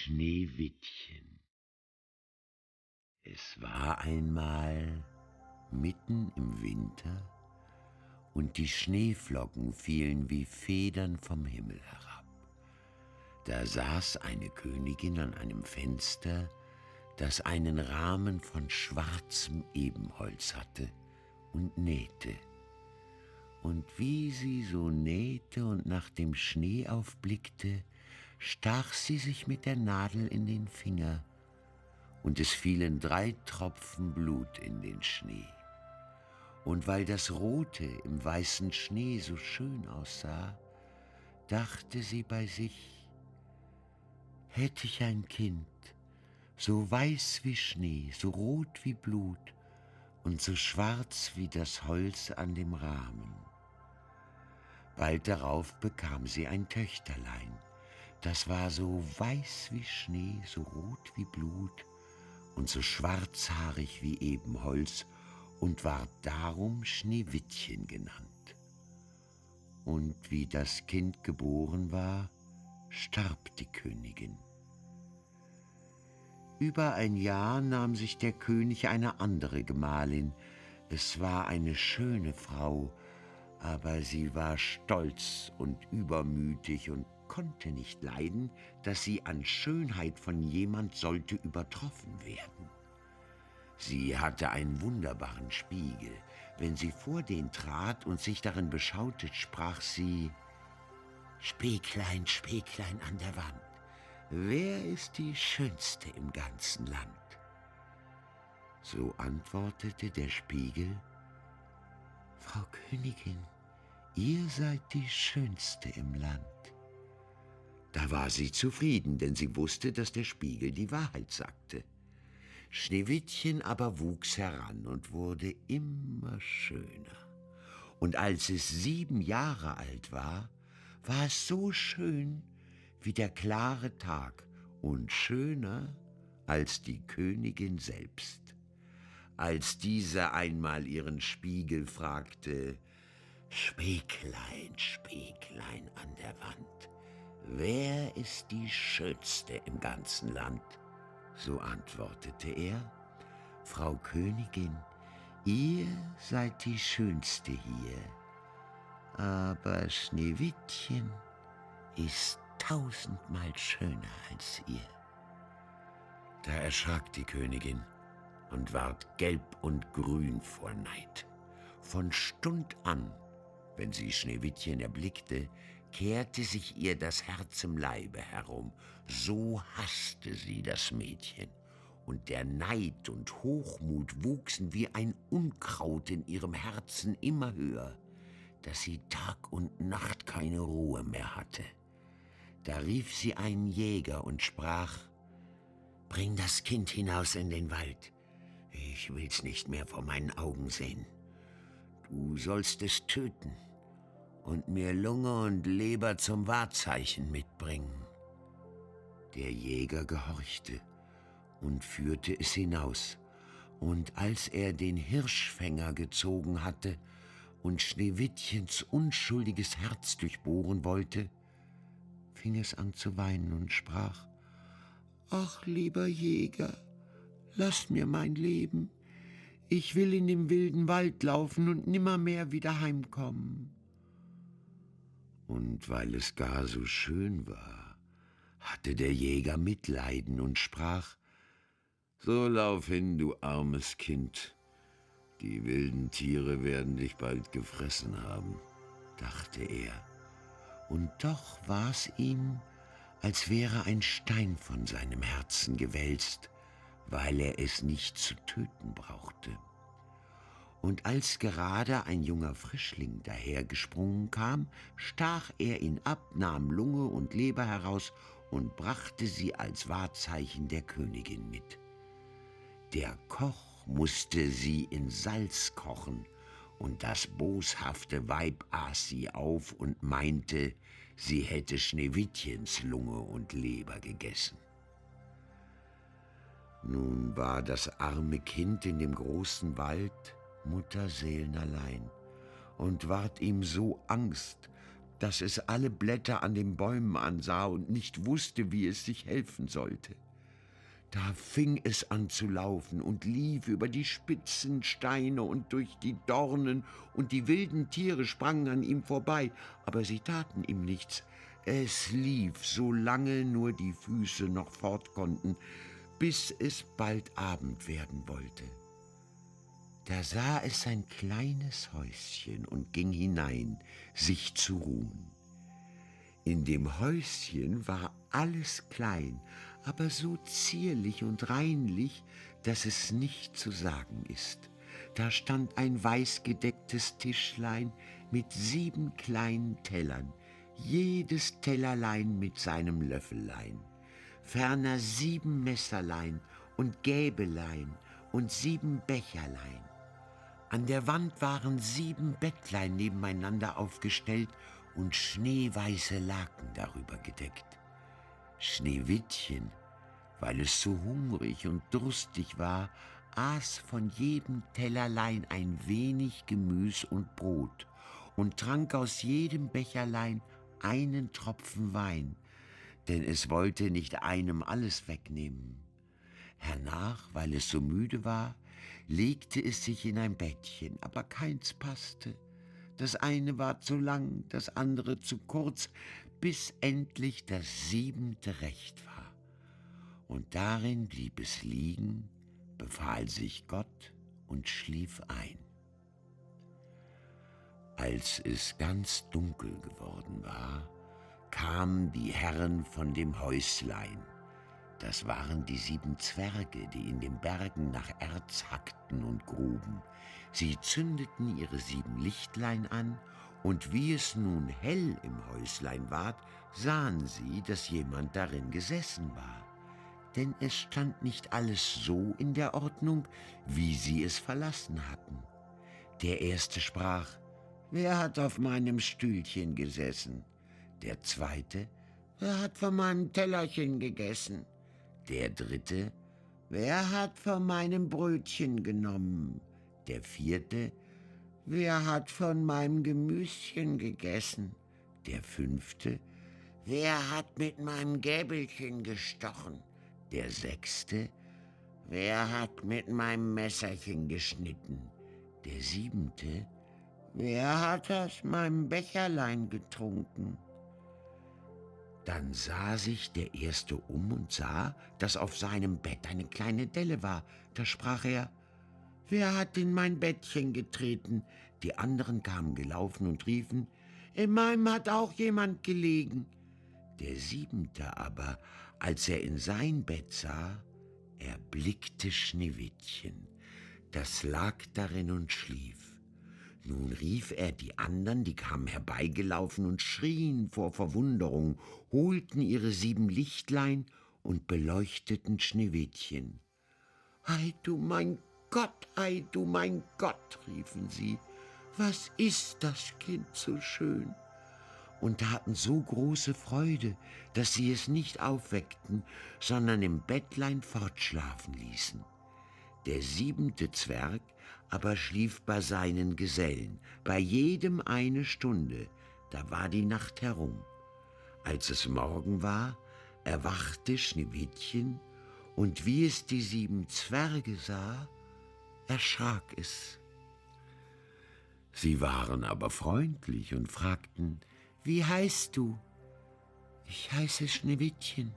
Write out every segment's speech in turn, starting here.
Schneewittchen. Es war einmal mitten im Winter, und die Schneeflocken fielen wie Federn vom Himmel herab. Da saß eine Königin an einem Fenster, das einen Rahmen von schwarzem Ebenholz hatte, und nähte. Und wie sie so nähte und nach dem Schnee aufblickte, stach sie sich mit der Nadel in den Finger, und es fielen 3 Tropfen Blut in den Schnee. Und weil das Rote im weißen Schnee so schön aussah, dachte sie bei sich: Hätte ich ein Kind, so weiß wie Schnee, so rot wie Blut und so schwarz wie das Holz an dem Rahmen. Bald darauf bekam sie ein Töchterlein, das war so weiß wie Schnee, so rot wie Blut und so schwarzhaarig wie Ebenholz und ward darum Schneewittchen genannt. Und wie das Kind geboren war, starb die Königin. Über ein Jahr nahm sich der König eine andere Gemahlin. Es war eine schöne Frau, aber sie war stolz und übermütig und konnte nicht leiden, dass sie an Schönheit von jemand sollte übertroffen werden. Sie hatte einen wunderbaren Spiegel. Wenn sie vor den trat und sich darin beschaute, sprach sie: »Spieglein, Spieglein an der Wand, wer ist die Schönste im ganzen Land?« So antwortete der Spiegel: »Frau Königin, ihr seid die Schönste im Land.« Da war sie zufrieden, denn sie wusste, dass der Spiegel die Wahrheit sagte. Schneewittchen aber wuchs heran und wurde immer schöner. Und als es 7 Jahre alt war es so schön wie der klare Tag und schöner als die Königin selbst. Als diese einmal ihren Spiegel fragte: »Spieglein, Spieglein an der Wand, wer ist die Schönste im ganzen Land?« So antwortete er: »Frau Königin, ihr seid die Schönste hier, aber Schneewittchen ist 1000-mal schöner als ihr.« Da erschrak die Königin und ward gelb und grün vor Neid. Von Stund an, wenn sie Schneewittchen erblickte, kehrte sich ihr das Herz im Leibe herum, so hasste sie das Mädchen, und der Neid und Hochmut wuchsen wie ein Unkraut in ihrem Herzen immer höher, dass sie Tag und Nacht keine Ruhe mehr hatte. Da rief sie einen Jäger und sprach: »Bring das Kind hinaus in den Wald, ich will's nicht mehr vor meinen Augen sehen. Du sollst es töten und mir Lunge und Leber zum Wahrzeichen mitbringen.« Der Jäger gehorchte und führte es hinaus, und als er den Hirschfänger gezogen hatte und Schneewittchens unschuldiges Herz durchbohren wollte, fing es an zu weinen und sprach: »Ach, lieber Jäger, lass mir mein Leben. Ich will in den wilden Wald laufen und nimmermehr wieder heimkommen.« Und weil es gar so schön war, hatte der Jäger Mitleiden und sprach: »So lauf hin, du armes Kind. Die wilden Tiere werden dich bald gefressen haben«, dachte er. Und doch war's ihm, als wäre ein Stein von seinem Herzen gewälzt, weil er es nicht zu töten brauchte. Und als gerade ein junger Frischling dahergesprungen kam, stach er ihn ab, nahm Lunge und Leber heraus und brachte sie als Wahrzeichen der Königin mit. Der Koch musste sie in Salz kochen, und das boshafte Weib aß sie auf und meinte, sie hätte Schneewittchens Lunge und Leber gegessen. Nun war das arme Kind in dem großen Wald mutterseelenallein und ward ihm so Angst, dass es alle Blätter an den Bäumen ansah und nicht wusste, wie es sich helfen sollte. Da fing es an zu laufen und lief über die spitzen Steine und durch die Dornen, und die wilden Tiere sprangen an ihm vorbei, aber sie taten ihm nichts. Es lief, solange nur die Füße noch fort konnten, bis es bald Abend werden wollte. Da sah es sein kleines Häuschen und ging hinein, sich zu ruhen. In dem Häuschen war alles klein, aber so zierlich und reinlich, dass es nicht zu sagen ist. Da stand ein weißgedecktes Tischlein mit 7 kleinen Tellern, jedes Tellerlein mit seinem Löffellein, ferner 7 Messerlein und Gäbelein und 7 Becherlein. An der Wand waren 7 Bettlein nebeneinander aufgestellt und schneeweiße Laken darüber gedeckt. Schneewittchen, weil es so hungrig und durstig war, aß von jedem Tellerlein ein wenig Gemüs und Brot und trank aus jedem Becherlein einen Tropfen Wein, denn es wollte nicht einem alles wegnehmen. Hernach, weil es so müde war, legte es sich in ein Bettchen, aber keins passte. Das eine war zu lang, das andere zu kurz, bis endlich das 7. recht war. Und darin blieb es liegen, befahl sich Gott und schlief ein. Als es ganz dunkel geworden war, kamen die Herren von dem Häuslein. Das waren die 7 Zwerge, die in den Bergen nach Erz hackten und gruben. Sie zündeten ihre 7 Lichtlein an, und wie es nun hell im Häuslein ward, sahen sie, dass jemand darin gesessen war. Denn es stand nicht alles so in der Ordnung, wie sie es verlassen hatten. Der Erste sprach: »Wer hat auf meinem Stühlchen gesessen?« Der Zweite: »Wer hat von meinem Tellerchen gegessen?« Der Dritte: »Wer hat von meinem Brötchen genommen?« Der Vierte: »Wer hat von meinem Gemüschen gegessen?« Der Fünfte: »Wer hat mit meinem Gäbelchen gestochen?« Der Sechste: »Wer hat mit meinem Messerchen geschnitten?« Der Siebente: »Wer hat aus meinem Becherlein getrunken?« Dann sah sich der Erste um und sah, dass auf seinem Bett eine kleine Delle war. Da sprach er: »Wer hat in mein Bettchen getreten?« Die anderen kamen gelaufen und riefen: »In meinem hat auch jemand gelegen.« Der Siebente aber, als er in sein Bett sah, erblickte Schneewittchen, das lag darin und schlief. Nun rief er die andern, die kamen herbeigelaufen und schrien vor Verwunderung, holten ihre 7 Lichtlein und beleuchteten Schneewittchen. »Ei, du mein Gott, ei, du mein Gott«, riefen sie, »was ist das Kind so schön?« und taten so große Freude, dass sie es nicht aufweckten, sondern im Bettlein fortschlafen ließen. Der 7. Zwerg aber schlief bei seinen Gesellen, bei jedem eine Stunde, da war die Nacht herum. Als es Morgen war, erwachte Schneewittchen, und wie es die 7 Zwerge sah, erschrak es. Sie waren aber freundlich und fragten: »Wie heißt du?« »Ich heiße Schneewittchen«,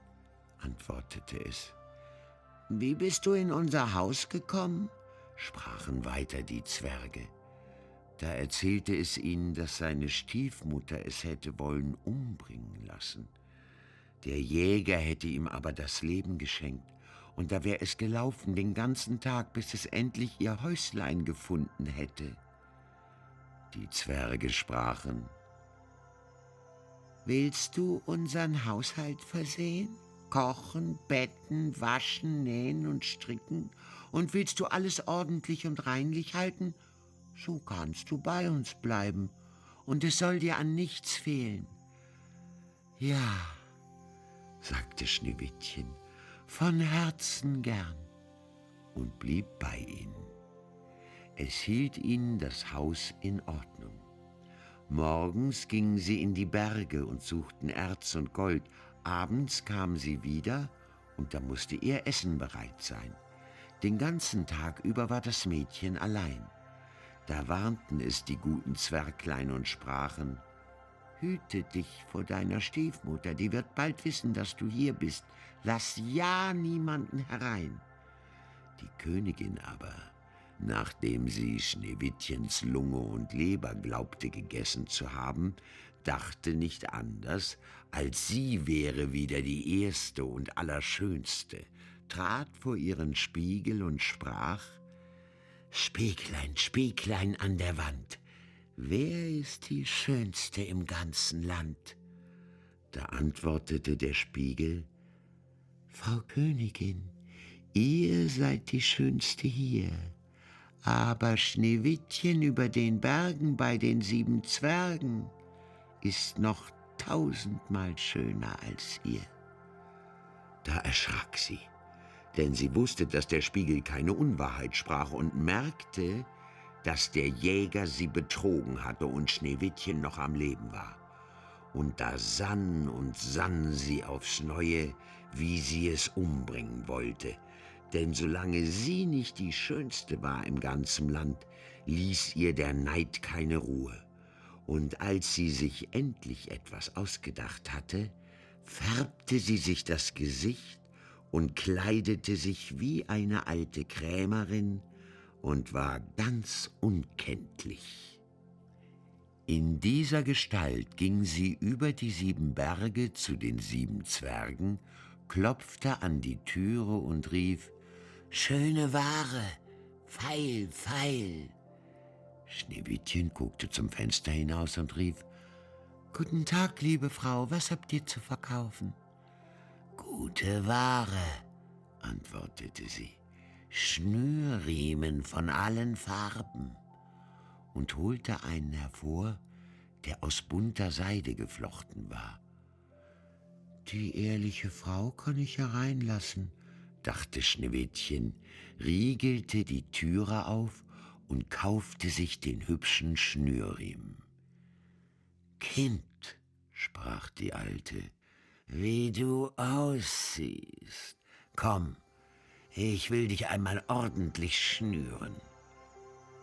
antwortete es. »Wie bist du in unser Haus gekommen?« sprachen weiter die Zwerge. Da erzählte es ihnen, dass seine Stiefmutter es hätte wollen umbringen lassen. Der Jäger hätte ihm aber das Leben geschenkt, und da wär es gelaufen den ganzen Tag, bis es endlich ihr Häuslein gefunden hätte. Die Zwerge sprachen: »Willst du unseren Haushalt versehen? Kochen, betten, waschen, nähen und stricken? Und willst du alles ordentlich und reinlich halten? So kannst du bei uns bleiben, und es soll dir an nichts fehlen.« »Ja«, sagte Schneewittchen, »von Herzen gern«, und blieb bei ihnen. Es hielt ihnen das Haus in Ordnung. Morgens gingen sie in die Berge und suchten Erz und Gold. Abends kamen sie wieder, und da musste ihr Essen bereit sein. Den ganzen Tag über war das Mädchen allein. Da warnten es die guten Zwerglein und sprachen: »Hüte dich vor deiner Stiefmutter, die wird bald wissen, dass du hier bist. Lass ja niemanden herein.« Die Königin aber, nachdem sie Schneewittchens Lunge und Leber glaubte gegessen zu haben, dachte nicht anders, als sie wäre wieder die Erste und Allerschönste, trat vor ihren Spiegel und sprach: »Spieglein, Spieglein an der Wand, wer ist die Schönste im ganzen Land?« Da antwortete der Spiegel: »Frau Königin, ihr seid die Schönste hier, aber Schneewittchen über den Bergen bei den 7 Zwergen ist noch 1000-mal schöner als ihr.« Da erschrak sie, denn sie wusste, dass der Spiegel keine Unwahrheit sprach, und merkte, dass der Jäger sie betrogen hatte und Schneewittchen noch am Leben war. Und da sann und sann sie aufs Neue, wie sie es umbringen wollte. Denn solange sie nicht die Schönste war im ganzen Land, ließ ihr der Neid keine Ruhe. Und als sie sich endlich etwas ausgedacht hatte, färbte sie sich das Gesicht und kleidete sich wie eine alte Krämerin und war ganz unkenntlich. In dieser Gestalt ging sie über die 7 Berge zu den 7 Zwergen, klopfte an die Türe und rief: »Schöne Ware, feil, feil!« Schneewittchen guckte zum Fenster hinaus und rief: »Guten Tag, liebe Frau, was habt ihr zu verkaufen?« »Gute Ware«, antwortete sie, »Schnürriemen von allen Farben«, und holte einen hervor, der aus bunter Seide geflochten war. »Die ehrliche Frau kann ich hereinlassen«, dachte Schneewittchen, riegelte die Türe auf und kaufte sich den hübschen Schnürriemen. »Kind«, sprach die Alte, »wie du aussiehst. Komm, ich will dich einmal ordentlich schnüren.«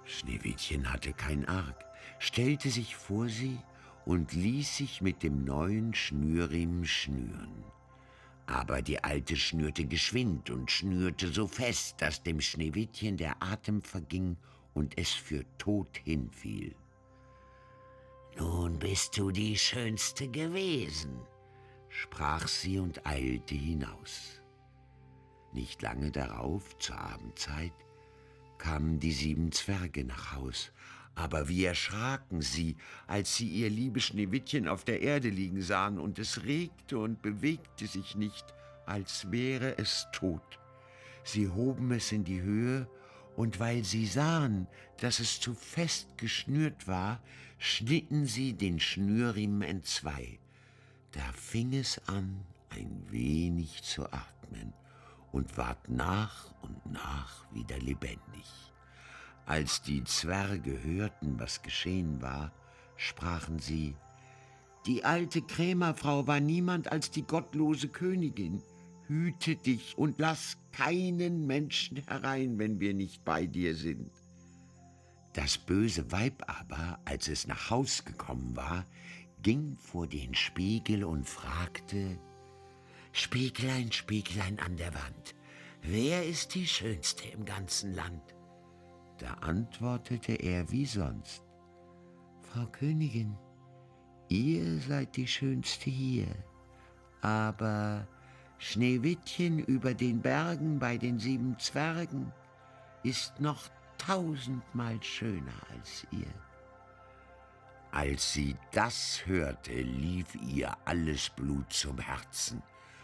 Schneewittchen hatte kein Arg, stellte sich vor sie und ließ sich mit dem neuen Schnürriemen schnüren. Aber die Alte schnürte geschwind und schnürte so fest, dass dem Schneewittchen der Atem verging und es für tot hinfiel. »Nun bist du die Schönste gewesen«, sprach sie und eilte hinaus. Nicht lange darauf, zur Abendzeit, kamen die 7 Zwerge nach Haus. Aber wie erschraken sie, als sie ihr liebes Schneewittchen auf der Erde liegen sahen, und es regte und bewegte sich nicht, als wäre es tot. Sie hoben es in die Höhe, und weil sie sahen, dass es zu fest geschnürt war, schnitten sie den Schnürriemen entzwei. Da fing es an, ein wenig zu atmen und ward nach und nach wieder lebendig. Als die Zwerge hörten, was geschehen war, sprachen sie: »Die alte Krämerfrau war niemand als die gottlose Königin. Hüte dich und lass keinen Menschen herein, wenn wir nicht bei dir sind.« Das böse Weib aber, als es nach Haus gekommen war, ging vor den Spiegel und fragte: »Spieglein, Spieglein an der Wand, wer ist die Schönste im ganzen Land?« Da antwortete er wie sonst: »Frau Königin, ihr seid die Schönste hier, aber Schneewittchen über den Bergen bei den 7 Zwergen ist noch 1000-mal schöner als ihr.« Als sie das hörte, lief ihr alles Blut zum Herzen.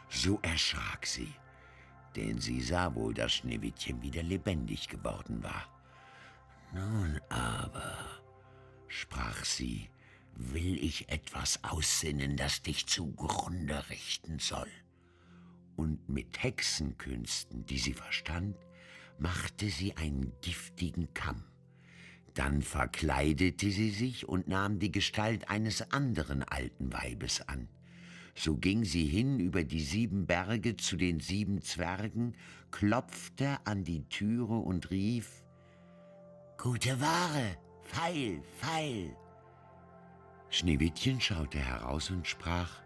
So erschrak sie, denn sie sah wohl, dass Schneewittchen wieder lebendig geworden war. »Nun aber«, sprach sie, »will ich etwas aussinnen, das dich zugrunde richten soll.« Und mit Hexenkünsten, die sie verstand, machte sie einen giftigen Kamm. Dann verkleidete sie sich und nahm die Gestalt eines anderen alten Weibes an. So ging sie hin über die 7 Berge zu den 7 Zwergen, klopfte an die Türe und rief: »Gute Ware, feil, feil!« Schneewittchen schaute heraus und sprach: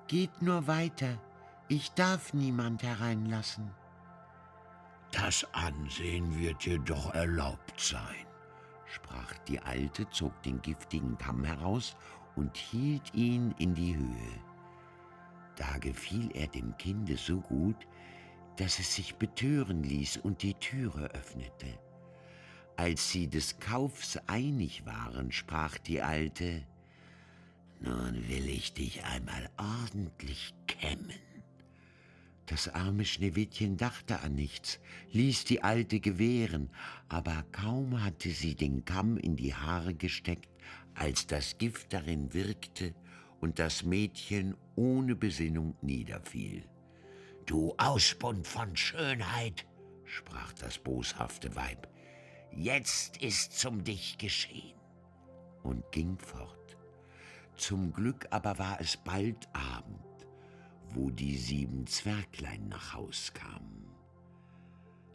»Geht nur weiter, ich darf niemand hereinlassen.« »Das Ansehen wird dir doch erlaubt sein«, sprach die Alte, zog den giftigen Kamm heraus und hielt ihn in die Höhe. Da gefiel er dem Kinde so gut, dass es sich betören ließ und die Türe öffnete. Als sie des Kaufs einig waren, sprach die Alte: »Nun will ich dich einmal ordentlich kämmen.« Das arme Schneewittchen dachte an nichts, ließ die Alte gewähren, aber kaum hatte sie den Kamm in die Haare gesteckt, als das Gift darin wirkte und das Mädchen ohne Besinnung niederfiel. »Du Ausbund von Schönheit«, sprach das boshafte Weib, »jetzt ist's um dich geschehen«, und ging fort. Zum Glück aber war es bald Abend, wo die 7 Zwerglein nach Haus kamen.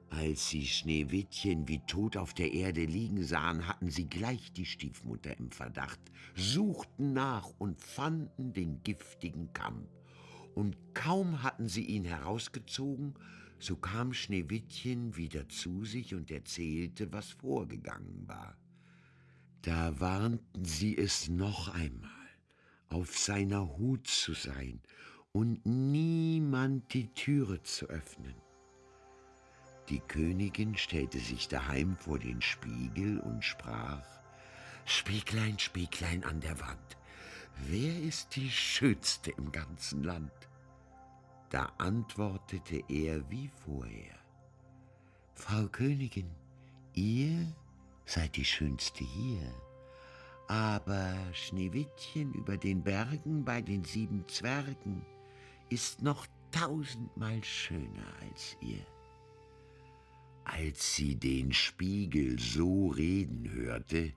Als sie Schneewittchen wie tot auf der Erde liegen sahen, hatten sie gleich die Stiefmutter im Verdacht, suchten nach und fanden den giftigen Kamm. Und kaum hatten sie ihn herausgezogen, so kam Schneewittchen wieder zu sich und erzählte, was vorgegangen war. Da warnten sie es noch einmal, auf seiner Hut zu sein und niemand die Türe zu öffnen. Die Königin stellte sich daheim vor den Spiegel und sprach: »Spieglein, Spieglein an der Wand, wer ist die Schönste im ganzen Land?« Da antwortete er wie vorher: »Frau Königin, ihr seid die Schönste hier, aber Schneewittchen über den Bergen bei den 7 Zwergen ist noch 1000-mal schöner als ihr.« Als sie den Spiegel so reden hörte,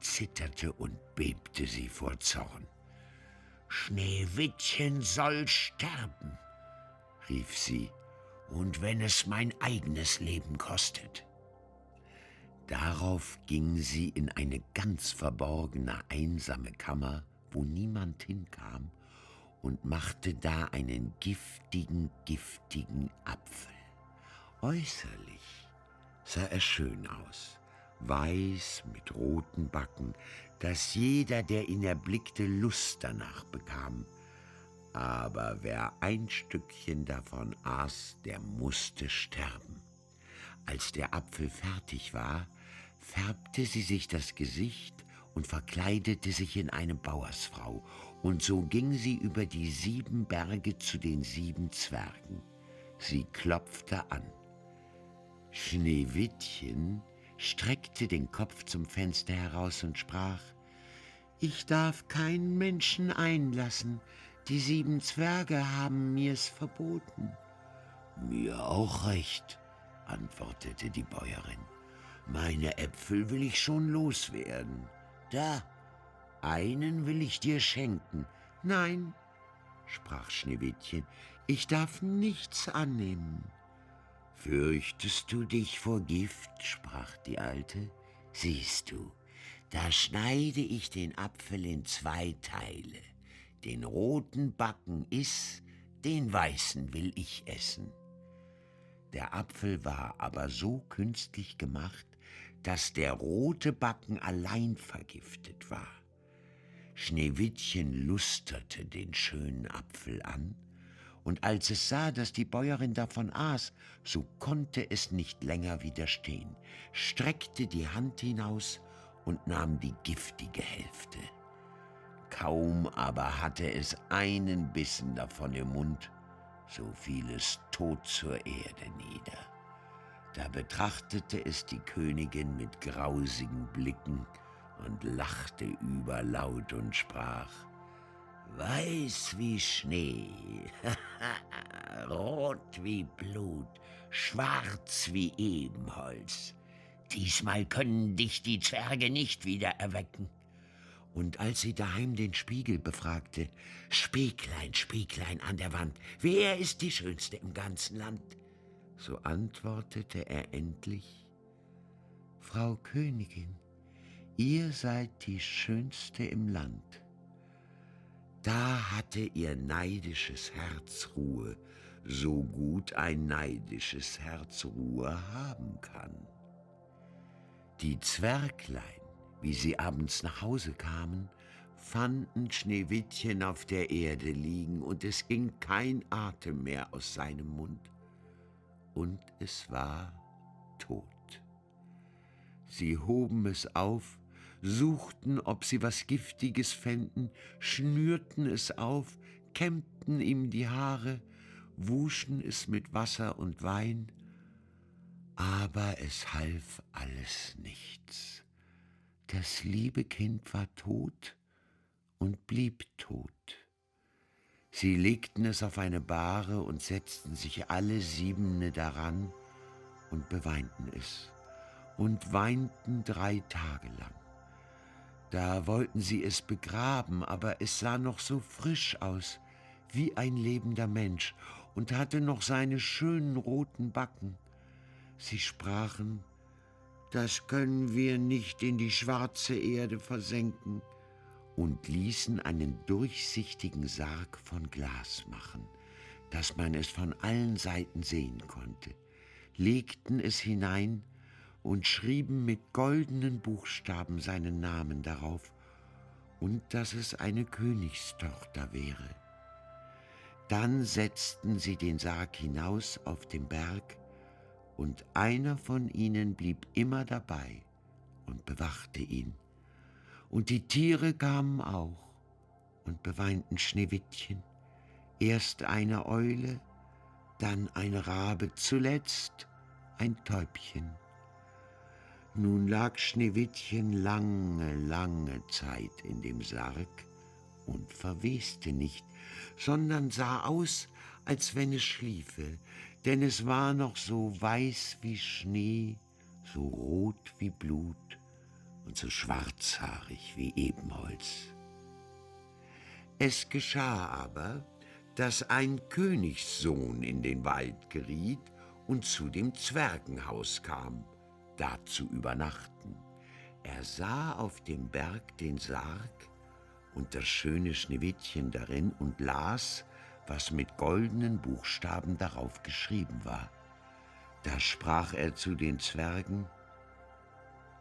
zitterte und bebte sie vor Zorn. »Schneewittchen soll sterben«, rief sie, »und wenn es mein eigenes Leben kostet.« Darauf ging sie in eine ganz verborgene, einsame Kammer, wo niemand hinkam, und machte da einen giftigen Apfel. Äußerlich sah er schön aus, weiß mit roten Backen, dass jeder, der ihn erblickte, Lust danach bekam. Aber wer ein Stückchen davon aß, der musste sterben. Als der Apfel fertig war, färbte sie sich das Gesicht und verkleidete sich in eine Bauersfrau, und so ging sie über die 7 Berge zu den 7 Zwergen. Sie klopfte an. Schneewittchen streckte den Kopf zum Fenster heraus und sprach: »Ich darf keinen Menschen einlassen, die 7 Zwerge haben mir's verboten.« »Mir auch recht«, antwortete die Bäuerin. »Meine Äpfel will ich schon loswerden. Da, einen will ich dir schenken.« »Nein«, sprach Schneewittchen, »ich darf nichts annehmen.« »Fürchtest du dich vor Gift?«, sprach die Alte. »Siehst du, da schneide ich den Apfel in 2 Teile. Den roten Backen iss, den weißen will ich essen.« Der Apfel war aber so künstlich gemacht, dass der rote Backen allein vergiftet war. Schneewittchen lusterte den schönen Apfel an, und als es sah, dass die Bäuerin davon aß, so konnte es nicht länger widerstehen, streckte die Hand hinaus und nahm die giftige Hälfte. Kaum aber hatte es einen Bissen davon im Mund, so fiel es tot zur Erde nieder. Da betrachtete es die Königin mit grausigen Blicken und lachte überlaut und sprach: »Weiß wie Schnee, rot wie Blut, schwarz wie Ebenholz. Diesmal können dich die Zwerge nicht wieder erwecken. Und als sie daheim den Spiegel befragte: »Spieglein, Spieglein an der Wand, wer ist die Schönste im ganzen Land?« so antwortete er endlich: »Frau Königin, ihr seid die Schönste im Land.« Da hatte ihr neidisches Herz Ruhe, so gut ein neidisches Herz Ruhe haben kann. Die Zwerglein, wie sie abends nach Hause kamen, fanden Schneewittchen auf der Erde liegen, und es ging kein Atem mehr aus seinem Mund, und es war tot. Sie hoben es auf, suchten, ob sie was Giftiges fänden, schnürten es auf, kämmten ihm die Haare, wuschen es mit Wasser und Wein, aber es half alles nichts. Das liebe Kind war tot und blieb tot. Sie legten es auf eine Bahre und setzten sich alle siebene daran und beweinten es und weinten 3 Tage lang. Da wollten sie es begraben, aber es sah noch so frisch aus, wie ein lebender Mensch, und hatte noch seine schönen roten Backen. Sie sprachen: »Das können wir nicht in die schwarze Erde versenken«, und ließen einen durchsichtigen Sarg von Glas machen, dass man es von allen Seiten sehen konnte, legten es hinein und schrieben mit goldenen Buchstaben seinen Namen darauf und dass es eine Königstochter wäre. Dann setzten sie den Sarg hinaus auf den Berg, und einer von ihnen blieb immer dabei und bewachte ihn. Und die Tiere kamen auch und beweinten Schneewittchen, erst eine Eule, dann ein Rabe, zuletzt ein Täubchen. Nun lag Schneewittchen lange, lange Zeit in dem Sarg und verweste nicht, sondern sah aus, als wenn es schliefe, denn es war noch so weiß wie Schnee, so rot wie Blut und so schwarzhaarig wie Ebenholz. Es geschah aber, dass ein Königssohn in den Wald geriet und zu dem Zwergenhaus kam, da zu übernachten. Er sah auf dem Berg den Sarg und das schöne Schneewittchen darin und las, was mit goldenen Buchstaben darauf geschrieben war. Da sprach er zu den Zwergen: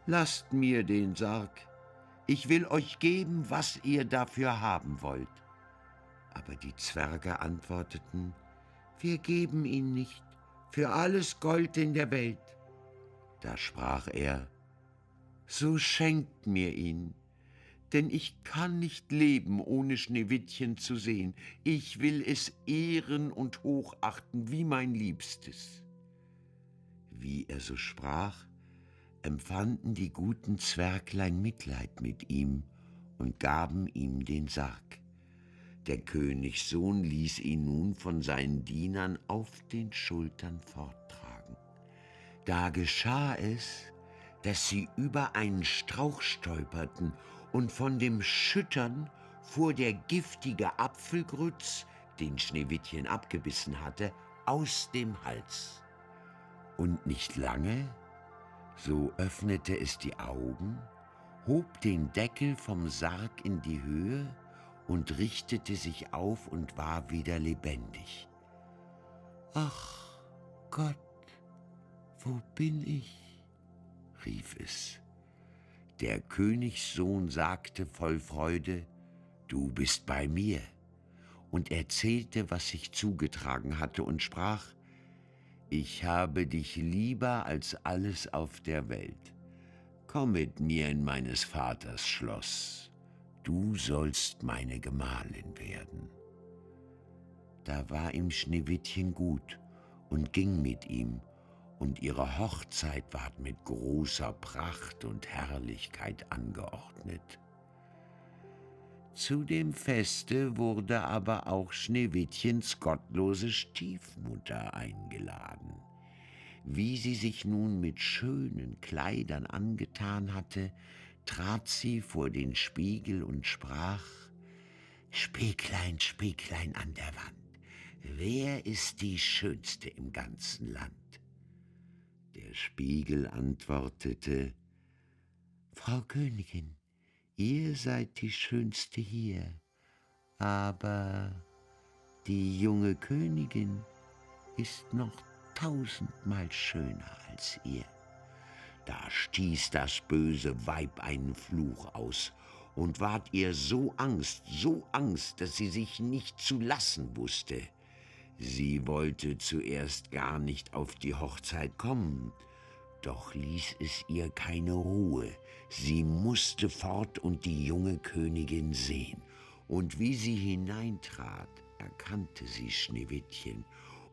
»Lasst mir den Sarg, ich will euch geben, was ihr dafür haben wollt.« Aber die Zwerge antworteten: »Wir geben ihn nicht, für alles Gold in der Welt.« Da sprach er: »So schenkt mir ihn, denn ich kann nicht leben, ohne Schneewittchen zu sehen. Ich will es ehren und hochachten wie mein Liebstes.« Wie er so sprach, empfanden die guten Zwerglein Mitleid mit ihm und gaben ihm den Sarg. Der Königssohn ließ ihn nun von seinen Dienern auf den Schultern forttragen. Da geschah es, dass sie über einen Strauch stolperten, und von dem Schüttern fuhr der giftige Apfelgrütz, den Schneewittchen abgebissen hatte, aus dem Hals. Und nicht lange, so öffnete es die Augen, hob den Deckel vom Sarg in die Höhe und richtete sich auf und war wieder lebendig. »Ach Gott, wo bin ich?« rief es. Der Königssohn sagte voll Freude: »Du bist bei mir«, und erzählte, was sich zugetragen hatte, und sprach: »Ich habe dich lieber als alles auf der Welt. Komm mit mir in meines Vaters Schloss. Du sollst meine Gemahlin werden.« Da war ihm Schneewittchen gut und ging mit ihm, und ihre Hochzeit ward mit großer Pracht und Herrlichkeit angeordnet. Zu dem Feste wurde aber auch Schneewittchens gottlose Stiefmutter eingeladen. Wie sie sich nun mit schönen Kleidern angetan hatte, trat sie vor den Spiegel und sprach: »Spieglein, Spieglein an der Wand, wer ist die Schönste im ganzen Land?« Der Spiegel antwortete: »Frau Königin, ihr seid die Schönste hier, aber die junge Königin ist noch 1000-mal schöner als ihr.« Da stieß das böse Weib einen Fluch aus und ward ihr so Angst, dass sie sich nicht zu lassen wusste. Sie wollte zuerst gar nicht auf die Hochzeit kommen, doch ließ es ihr keine Ruhe. Sie musste fort und die junge Königin sehen. Und wie sie hineintrat, erkannte sie Schneewittchen,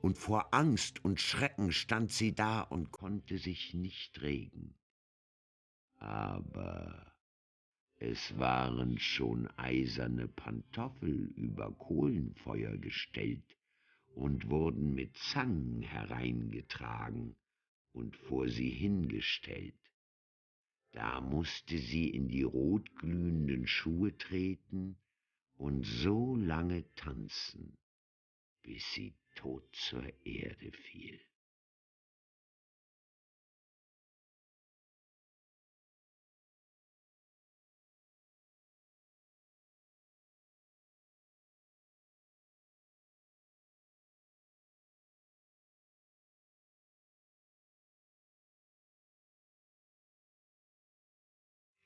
und vor Angst und Schrecken stand sie da und konnte sich nicht regen. Aber es waren schon eiserne Pantoffel über Kohlenfeuer gestellt und wurden mit Zangen hereingetragen und vor sie hingestellt. Da musste sie in die rotglühenden Schuhe treten und so lange tanzen, bis sie tot zur Erde fiel.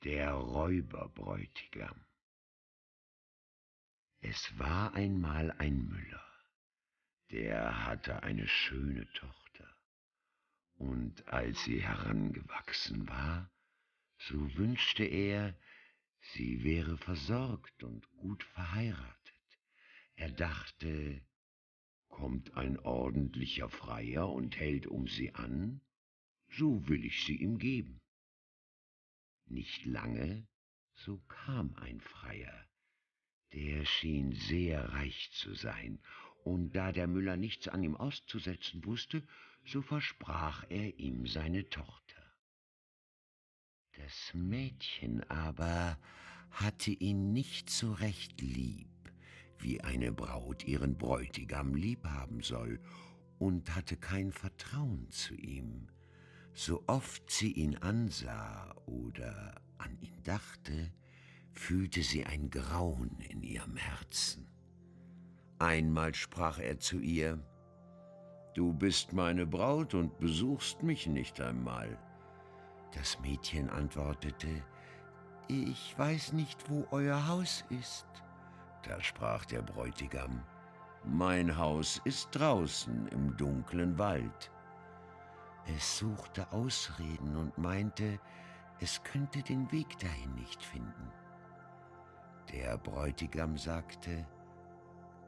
Der Räuberbräutigam. Es war einmal ein Müller, der hatte eine schöne Tochter, und als sie herangewachsen war, so wünschte er, sie wäre versorgt und gut verheiratet. Er dachte, kommt ein ordentlicher Freier und hält um sie an, so will ich sie ihm geben. Nicht lange, so kam ein Freier, der schien sehr reich zu sein, und da der Müller nichts an ihm auszusetzen wusste, so versprach er ihm seine Tochter. Das Mädchen aber hatte ihn nicht so recht lieb, wie eine Braut ihren Bräutigam lieb haben soll, und hatte kein Vertrauen zu ihm. So oft sie ihn ansah oder an ihn dachte, fühlte sie ein Grauen in ihrem Herzen. Einmal sprach er zu ihr: »Du bist meine Braut und besuchst mich nicht einmal.« Das Mädchen antwortete: »Ich weiß nicht, wo euer Haus ist.« Da sprach der Bräutigam: »Mein Haus ist draußen im dunklen Wald.« Es suchte Ausreden und meinte, es könnte den Weg dahin nicht finden. Der Bräutigam sagte: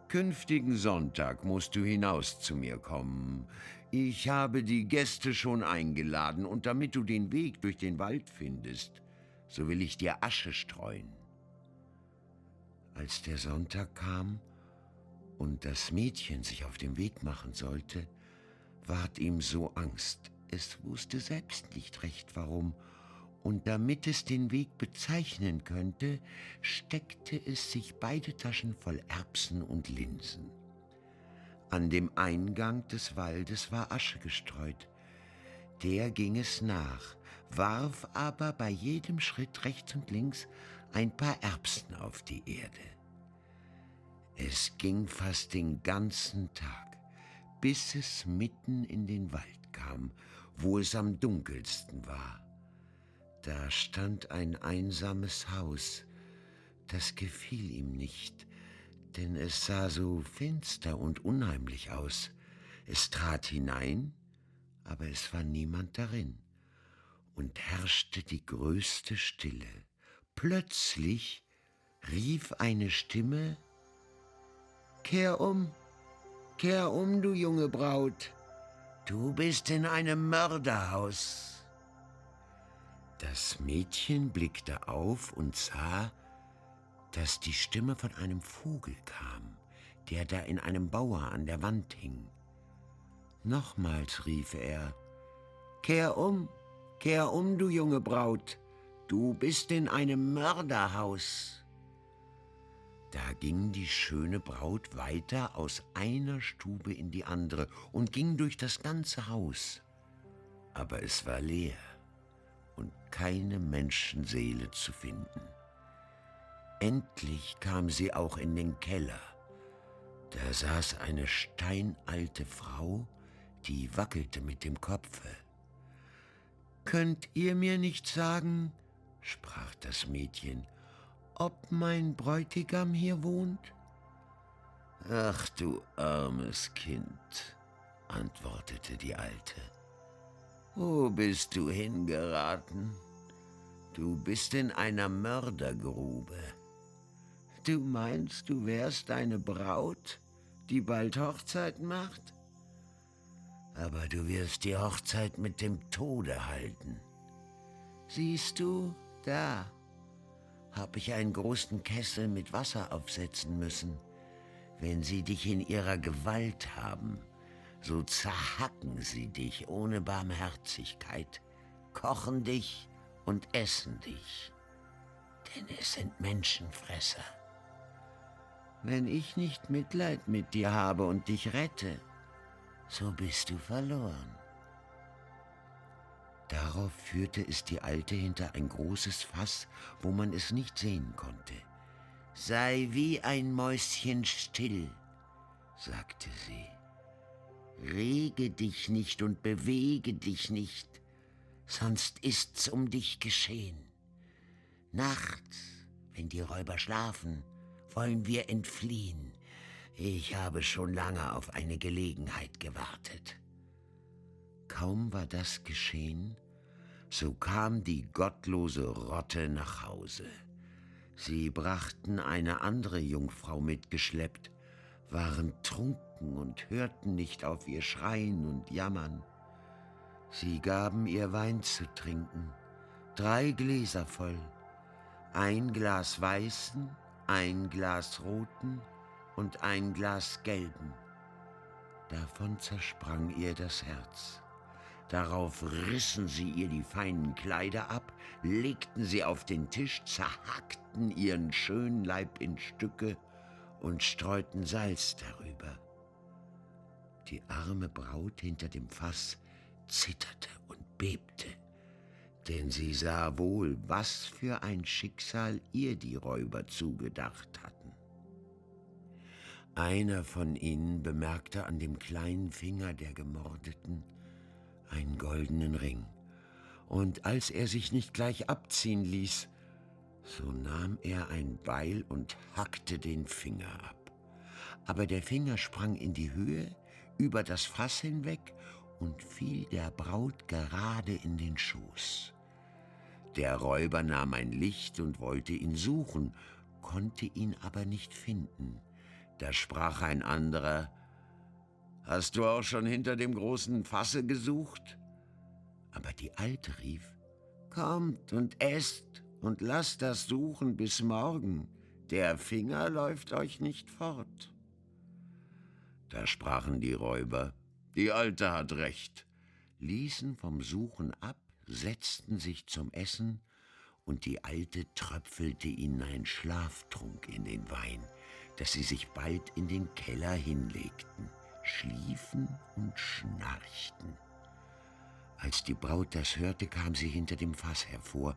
»Künftigen Sonntag musst du hinaus zu mir kommen. Ich habe die Gäste schon eingeladen, und damit du den Weg durch den Wald findest, so will ich dir Asche streuen.« Als der Sonntag kam und das Mädchen sich auf den Weg machen sollte, ward ihm so Angst, es wusste selbst nicht recht warum, und damit es den Weg bezeichnen könnte, steckte es sich beide Taschen voll Erbsen und Linsen. An dem Eingang des Waldes war Asche gestreut. Der ging es nach, warf aber bei jedem Schritt rechts und links ein paar Erbsen auf die Erde. Es ging fast den ganzen Tag, bis es mitten in den Wald kam, wo es am dunkelsten war. Da stand ein einsames Haus, das gefiel ihm nicht, denn es sah so finster und unheimlich aus. Es trat hinein, aber es war niemand darin, und herrschte die größte Stille. Plötzlich rief eine Stimme: Kehr um, du junge Braut, du bist in einem Mörderhaus.« Das Mädchen blickte auf und sah, dass die Stimme von einem Vogel kam, der da in einem Bauer an der Wand hing. Nochmals rief er: kehr um, du junge Braut, du bist in einem Mörderhaus.« Da ging die schöne Braut weiter aus einer Stube in die andere und ging durch das ganze Haus. Aber es war leer und keine Menschenseele zu finden. Endlich kam sie auch in den Keller. Da saß eine steinalte Frau, die wackelte mit dem Kopfe. »Könnt ihr mir nicht sagen«, sprach das Mädchen, »ob mein Bräutigam hier wohnt?« »Ach, du armes Kind«, antwortete die Alte, »wo bist du hingeraten? Du bist in einer Mördergrube. Du meinst, du wärst eine Braut, die bald Hochzeit macht? Aber du wirst die Hochzeit mit dem Tode halten. Siehst du, da hab ich einen großen Kessel mit Wasser aufsetzen müssen. Wenn sie dich in ihrer Gewalt haben, so zerhacken sie dich ohne Barmherzigkeit, kochen dich und essen dich, denn es sind Menschenfresser. Wenn ich nicht Mitleid mit dir habe und dich rette, so bist du verloren.« Darauf führte es die Alte hinter ein großes Fass, wo man es nicht sehen konnte. »Sei wie ein Mäuschen still«, sagte sie. »Rege dich nicht und bewege dich nicht, sonst ist's um dich geschehen. Nachts, wenn die Räuber schlafen, wollen wir entfliehen. Ich habe schon lange auf eine Gelegenheit gewartet.« Kaum war das geschehen, so kam die gottlose Rotte nach Hause. Sie brachten eine andere Jungfrau mitgeschleppt, waren trunken und hörten nicht auf ihr Schreien und Jammern. Sie gaben ihr Wein zu trinken, 3 Gläser voll, 1 Glas weißen, 1 Glas roten und 1 Glas gelben. Davon zersprang ihr das Herz. Darauf rissen sie ihr die feinen Kleider ab, legten sie auf den Tisch, zerhackten ihren schönen Leib in Stücke und streuten Salz darüber. Die arme Braut hinter dem Fass zitterte und bebte, denn sie sah wohl, was für ein Schicksal ihr die Räuber zugedacht hatten. Einer von ihnen bemerkte an dem kleinen Finger der Gemordeten einen goldenen Ring, und als er sich nicht gleich abziehen ließ, so nahm er ein Beil und hackte den Finger ab. Aber der Finger sprang in die Höhe, über das Fass hinweg und fiel der Braut gerade in den Schoß. Der Räuber nahm ein Licht und wollte ihn suchen, konnte ihn aber nicht finden. Da sprach ein anderer: »Hast du auch schon hinter dem großen Fasse gesucht?« Aber die Alte rief: »Kommt und esst und lasst das Suchen bis morgen. Der Finger läuft euch nicht fort.« Da sprachen die Räuber: »Die Alte hat recht«, ließen vom Suchen ab, setzten sich zum Essen, und die Alte tröpfelte ihnen einen Schlaftrunk in den Wein, dass sie sich bald in den Keller hinlegten, schliefen und schnarchten. Als die Braut das hörte, kam sie hinter dem Fass hervor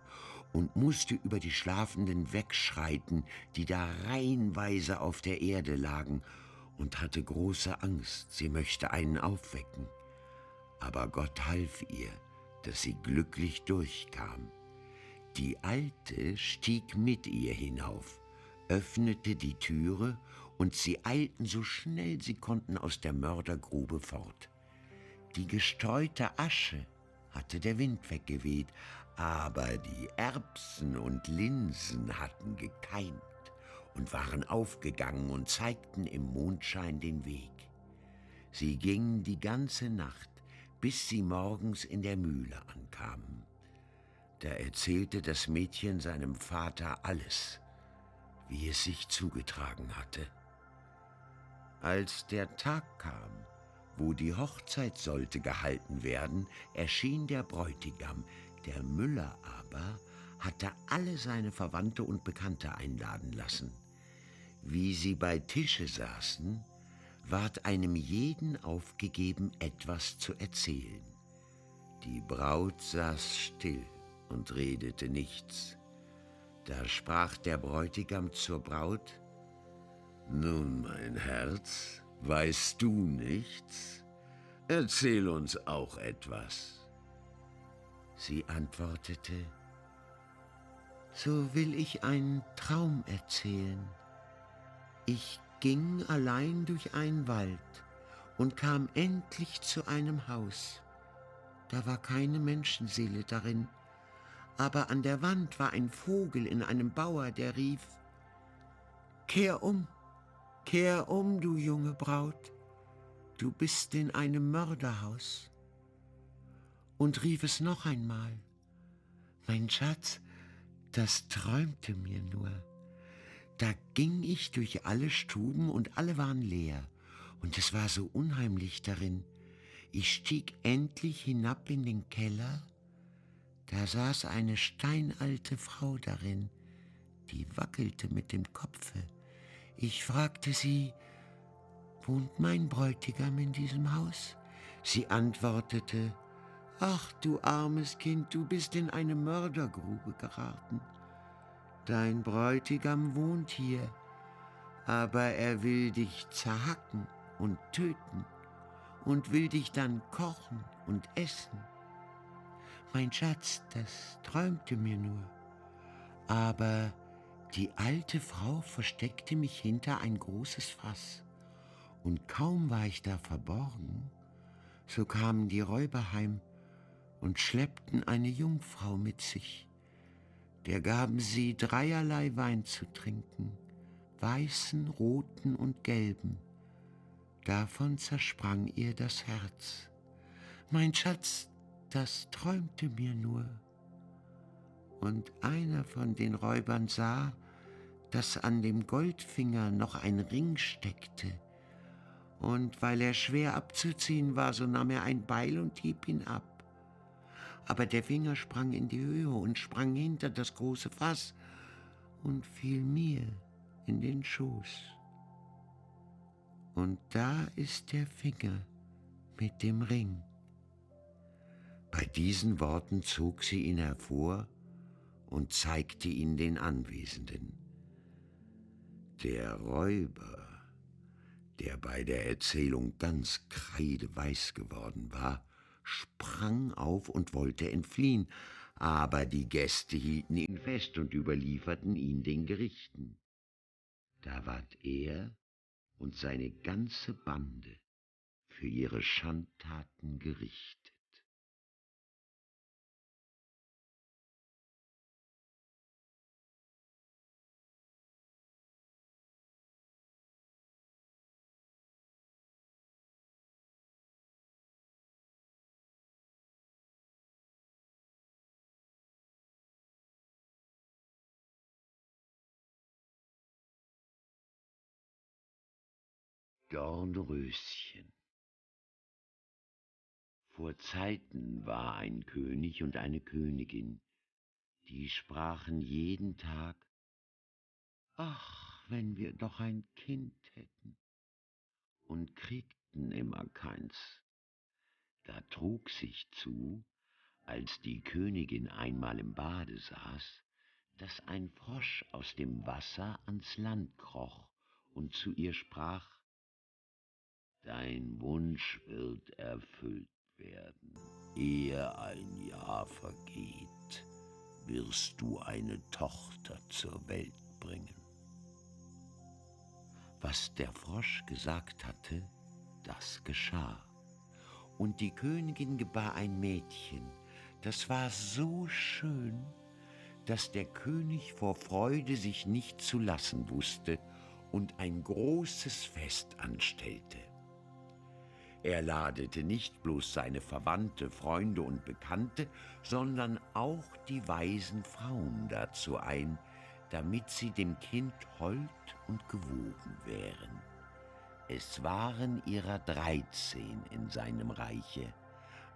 und musste über die Schlafenden wegschreiten, die da reihenweise auf der Erde lagen, und hatte große Angst, sie möchte einen aufwecken. Aber Gott half ihr, dass sie glücklich durchkam. Die Alte stieg mit ihr hinauf, öffnete die Türe, und sie eilten so schnell sie konnten aus der Mördergrube fort. Die gestreute Asche hatte der Wind weggeweht, aber die Erbsen und Linsen hatten gekeimt und waren aufgegangen und zeigten im Mondschein den Weg. Sie gingen die ganze Nacht, bis sie morgens in der Mühle ankamen. Da erzählte das Mädchen seinem Vater alles, wie es sich zugetragen hatte. Als der Tag kam, Wo die Hochzeit sollte gehalten werden, erschien der Bräutigam. Der Müller aber hatte alle seine Verwandte und Bekannte einladen lassen. Wie sie bei Tische saßen, ward einem jeden aufgegeben, etwas zu erzählen. Die Braut saß still und redete nichts. Da sprach der Bräutigam zur Braut: »Nun, mein Herz, weißt du nichts? Erzähl uns auch etwas.« Sie antwortete: »So will ich einen Traum erzählen. Ich ging allein durch einen Wald und kam endlich zu einem Haus. Da war keine Menschenseele darin, aber an der Wand war ein Vogel in einem Bauer, der rief: »Kehr um, du junge Braut, du bist in einem Mörderhaus.« Und rief es noch einmal. Mein Schatz, das träumte mir nur. Da ging ich durch alle Stuben und alle waren leer, und es war so unheimlich darin. Ich stieg endlich hinab in den Keller, da saß eine steinalte Frau darin, die wackelte mit dem Kopfe. Ich fragte sie: »Wohnt mein Bräutigam in diesem Haus?« Sie antwortete: »Ach, du armes Kind, du bist in eine Mördergrube geraten. Dein Bräutigam wohnt hier, aber er will dich zerhacken und töten und will dich dann kochen und essen. Mein Schatz, das träumte mir nur.« Aber die alte Frau versteckte mich hinter ein großes Fass, und kaum war ich da verborgen, so kamen die Räuber heim und schleppten eine Jungfrau mit sich. Der gaben sie dreierlei Wein zu trinken, weißen, roten und gelben. Davon zersprang ihr das Herz. Mein Schatz, das träumte mir nur. Und einer von den Räubern sah, dass an dem Goldfinger noch ein Ring steckte. Und weil er schwer abzuziehen war, so nahm er ein Beil und hieb ihn ab. Aber der Finger sprang in die Höhe und sprang hinter das große Fass und fiel mir in den Schoß. Und da ist der Finger mit dem Ring. Bei diesen Worten zog sie ihn hervor und zeigte ihn den Anwesenden. Der Räuber, der bei der Erzählung ganz kreideweiß geworden war, sprang auf und wollte entfliehen, aber die Gäste hielten ihn fest und überlieferten ihn den Gerichten. Da ward er und seine ganze Bande für ihre Schandtaten gerichtet. Dornröschen. Vor Zeiten war ein König und eine Königin, die sprachen jeden Tag: »Ach, wenn wir doch ein Kind hätten«, und kriegten immer keins. Da trug sich zu, als die Königin einmal im Bade saß, dass ein Frosch aus dem Wasser ans Land kroch und zu ihr sprach: »Dein Wunsch wird erfüllt werden. Ehe ein Jahr vergeht, wirst du eine Tochter zur Welt bringen.« Was der Frosch gesagt hatte, das geschah. Und die Königin gebar ein Mädchen, das war so schön, dass der König vor Freude sich nicht zu lassen wusste und ein großes Fest anstellte. Er ladete nicht bloß seine Verwandte, Freunde und Bekannte, sondern auch die weisen Frauen dazu ein, damit sie dem Kind hold und gewogen wären. Es waren ihrer 13 in seinem Reiche.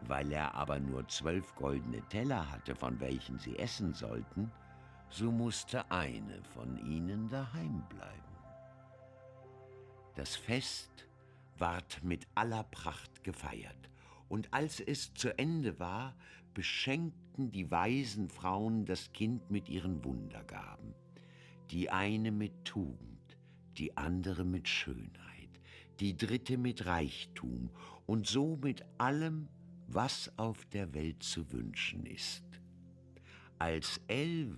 Weil er aber nur 12 goldene Teller hatte, von welchen sie essen sollten, so musste eine von ihnen daheim bleiben. Das Fest ward mit aller Pracht gefeiert, und als es zu Ende war, beschenkten die weisen Frauen das Kind mit ihren Wundergaben, die eine mit Tugend, die andere mit Schönheit, die dritte mit Reichtum und so mit allem, was auf der Welt zu wünschen ist. Als 11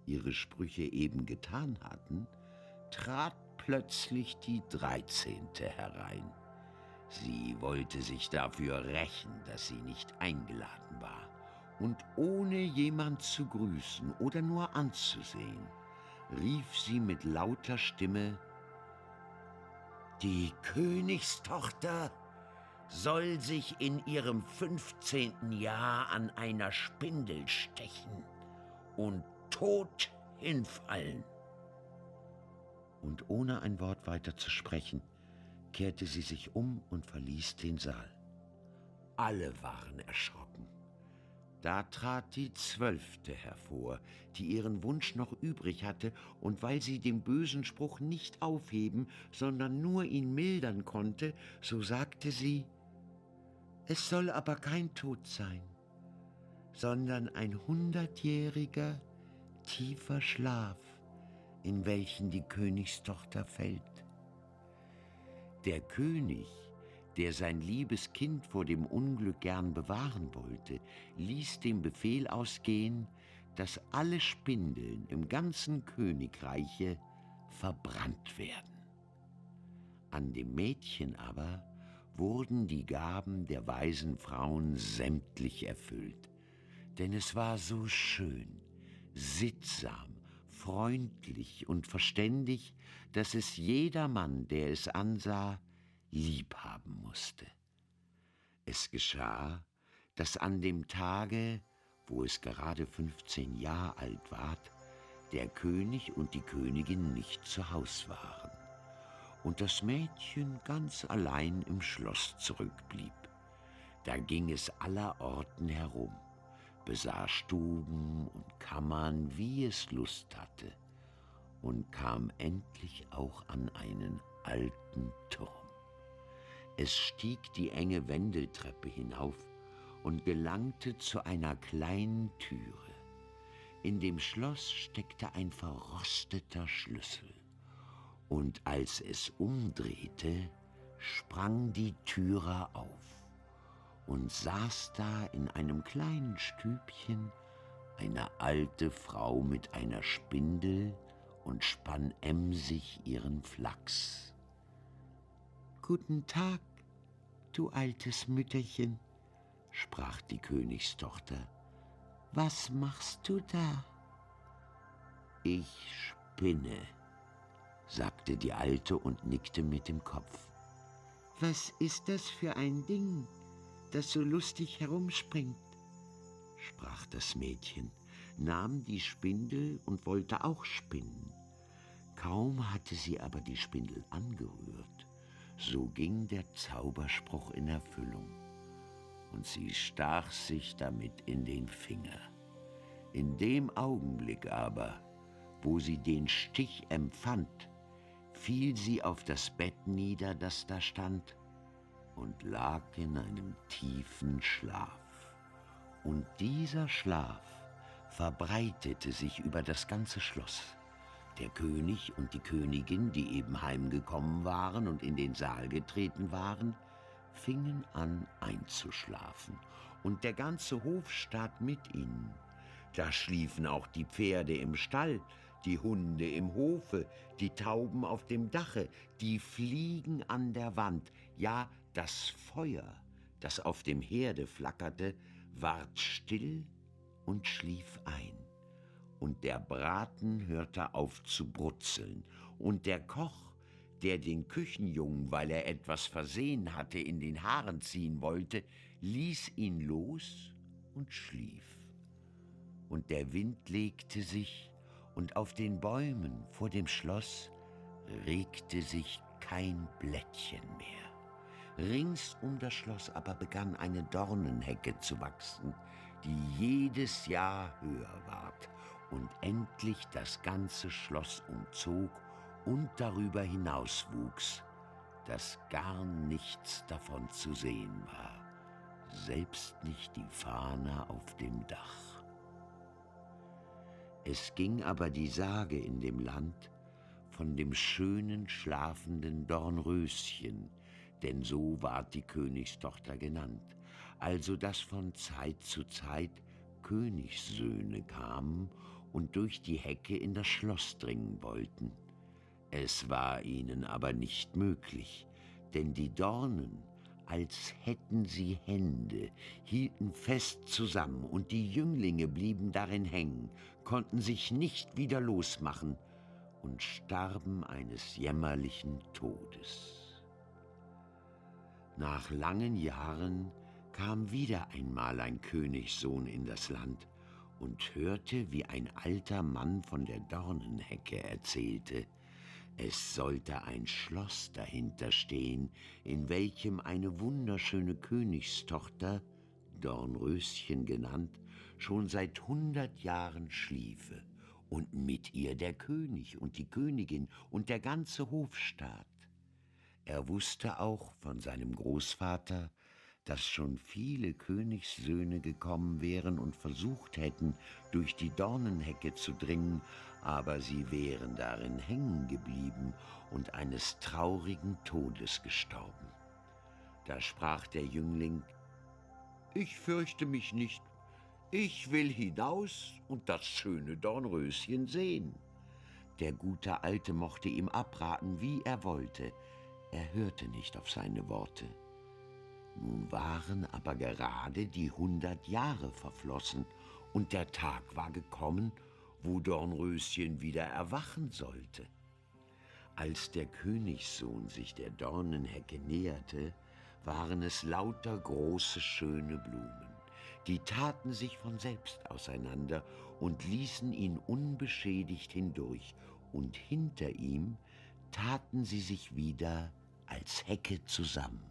ihre Sprüche eben getan hatten, trat plötzlich die 13. herein. Sie wollte sich dafür rächen, dass sie nicht eingeladen war, und ohne jemand zu grüßen oder nur anzusehen, rief sie mit lauter Stimme: »Die Königstochter soll sich in ihrem 15. Jahr an einer Spindel stechen und tot hinfallen.« Und ohne ein Wort weiter zu sprechen, kehrte sie sich um und verließ den Saal. Alle waren erschrocken. Da trat die 12. hervor, die ihren Wunsch noch übrig hatte, und weil sie den bösen Spruch nicht aufheben, sondern nur ihn mildern konnte, so sagte sie: »Es soll aber kein Tod sein, sondern ein 100-jähriger, tiefer Schlaf, in welchen die Königstochter fällt.« Der König, der sein liebes Kind vor dem Unglück gern bewahren wollte, ließ den Befehl ausgehen, dass alle Spindeln im ganzen Königreiche verbrannt werden. An dem Mädchen aber wurden die Gaben der weisen Frauen sämtlich erfüllt, denn es war so schön, sittsam, freundlich und verständig, dass es jedermann, der es ansah, lieb haben musste. Es geschah, dass an dem Tage, wo es gerade 15 Jahre alt ward, der König und die Königin nicht zu Haus waren und das Mädchen ganz allein im Schloss zurückblieb. Da ging es allerorten herum, besah Stuben und Kammern, wie es Lust hatte, und kam endlich auch an einen alten Turm. Es stieg die enge Wendeltreppe hinauf und gelangte zu einer kleinen Türe. In dem Schloss steckte ein verrosteter Schlüssel, und als es umdrehte, sprang die Türe auf, und saß da in einem kleinen Stübchen eine alte Frau mit einer Spindel und spann emsig ihren Flachs. »Guten Tag, du altes Mütterchen«, sprach die Königstochter. »Was machst du da?« »Ich spinne«, sagte die Alte und nickte mit dem Kopf. »Was ist das für ein Ding, das so lustig herumspringt?«, sprach das Mädchen, nahm die Spindel und wollte auch spinnen. Kaum hatte sie aber die Spindel angerührt, so ging der Zauberspruch in Erfüllung, und sie stach sich damit in den Finger. In dem Augenblick aber, wo sie den Stich empfand, fiel sie auf das Bett nieder, das da stand, und lag in einem tiefen Schlaf. Und dieser Schlaf verbreitete sich über das ganze Schloss. Der König und die Königin, die eben heimgekommen waren und in den Saal getreten waren, fingen an einzuschlafen, und der ganze Hofstaat mit ihnen. Da schliefen auch die Pferde im Stall, die Hunde im Hofe, die Tauben auf dem Dache, die Fliegen an der Wand, ja, das Feuer, das auf dem Herde flackerte, ward still und schlief ein. Und der Braten hörte auf zu brutzeln, und der Koch, der den Küchenjungen, weil er etwas versehen hatte, in den Haaren ziehen wollte, ließ ihn los und schlief. Und der Wind legte sich, und auf den Bäumen vor dem Schloss regte sich kein Blättchen mehr. Rings um das Schloss aber begann eine Dornenhecke zu wachsen, die jedes Jahr höher ward und endlich das ganze Schloss umzog und darüber hinaus wuchs, dass gar nichts davon zu sehen war, selbst nicht die Fahne auf dem Dach. Es ging aber die Sage in dem Land von dem schönen, schlafenden Dornröschen, denn so ward die Königstochter genannt, also dass von Zeit zu Zeit Königssöhne kamen und durch die Hecke in das Schloss dringen wollten. Es war ihnen aber nicht möglich, denn die Dornen, als hätten sie Hände, hielten fest zusammen, und die Jünglinge blieben darin hängen, konnten sich nicht wieder losmachen und starben eines jämmerlichen Todes. Nach langen Jahren kam wieder einmal ein Königssohn in das Land und hörte, wie ein alter Mann von der Dornenhecke erzählte. Es sollte ein Schloss dahinter stehen, in welchem eine wunderschöne Königstochter, Dornröschen genannt, schon seit 100 Jahren schliefe, und mit ihr der König und die Königin und der ganze Hofstaat. Er wusste auch von seinem Großvater, dass schon viele Königssöhne gekommen wären und versucht hätten, durch die Dornenhecke zu dringen, aber sie wären darin hängen geblieben und eines traurigen Todes gestorben. Da sprach der Jüngling: »Ich fürchte mich nicht, ich will hinaus und das schöne Dornröschen sehen.« Der gute Alte mochte ihm abraten, wie er wollte. Er hörte nicht auf seine Worte. Nun waren aber gerade die 100 Jahre verflossen, und der Tag war gekommen, wo Dornröschen wieder erwachen sollte. Als der Königssohn sich der Dornenhecke näherte, waren es lauter große, schöne Blumen. Die taten sich von selbst auseinander und ließen ihn unbeschädigt hindurch, und hinter ihm taten sie sich wieder als Hecke zusammen.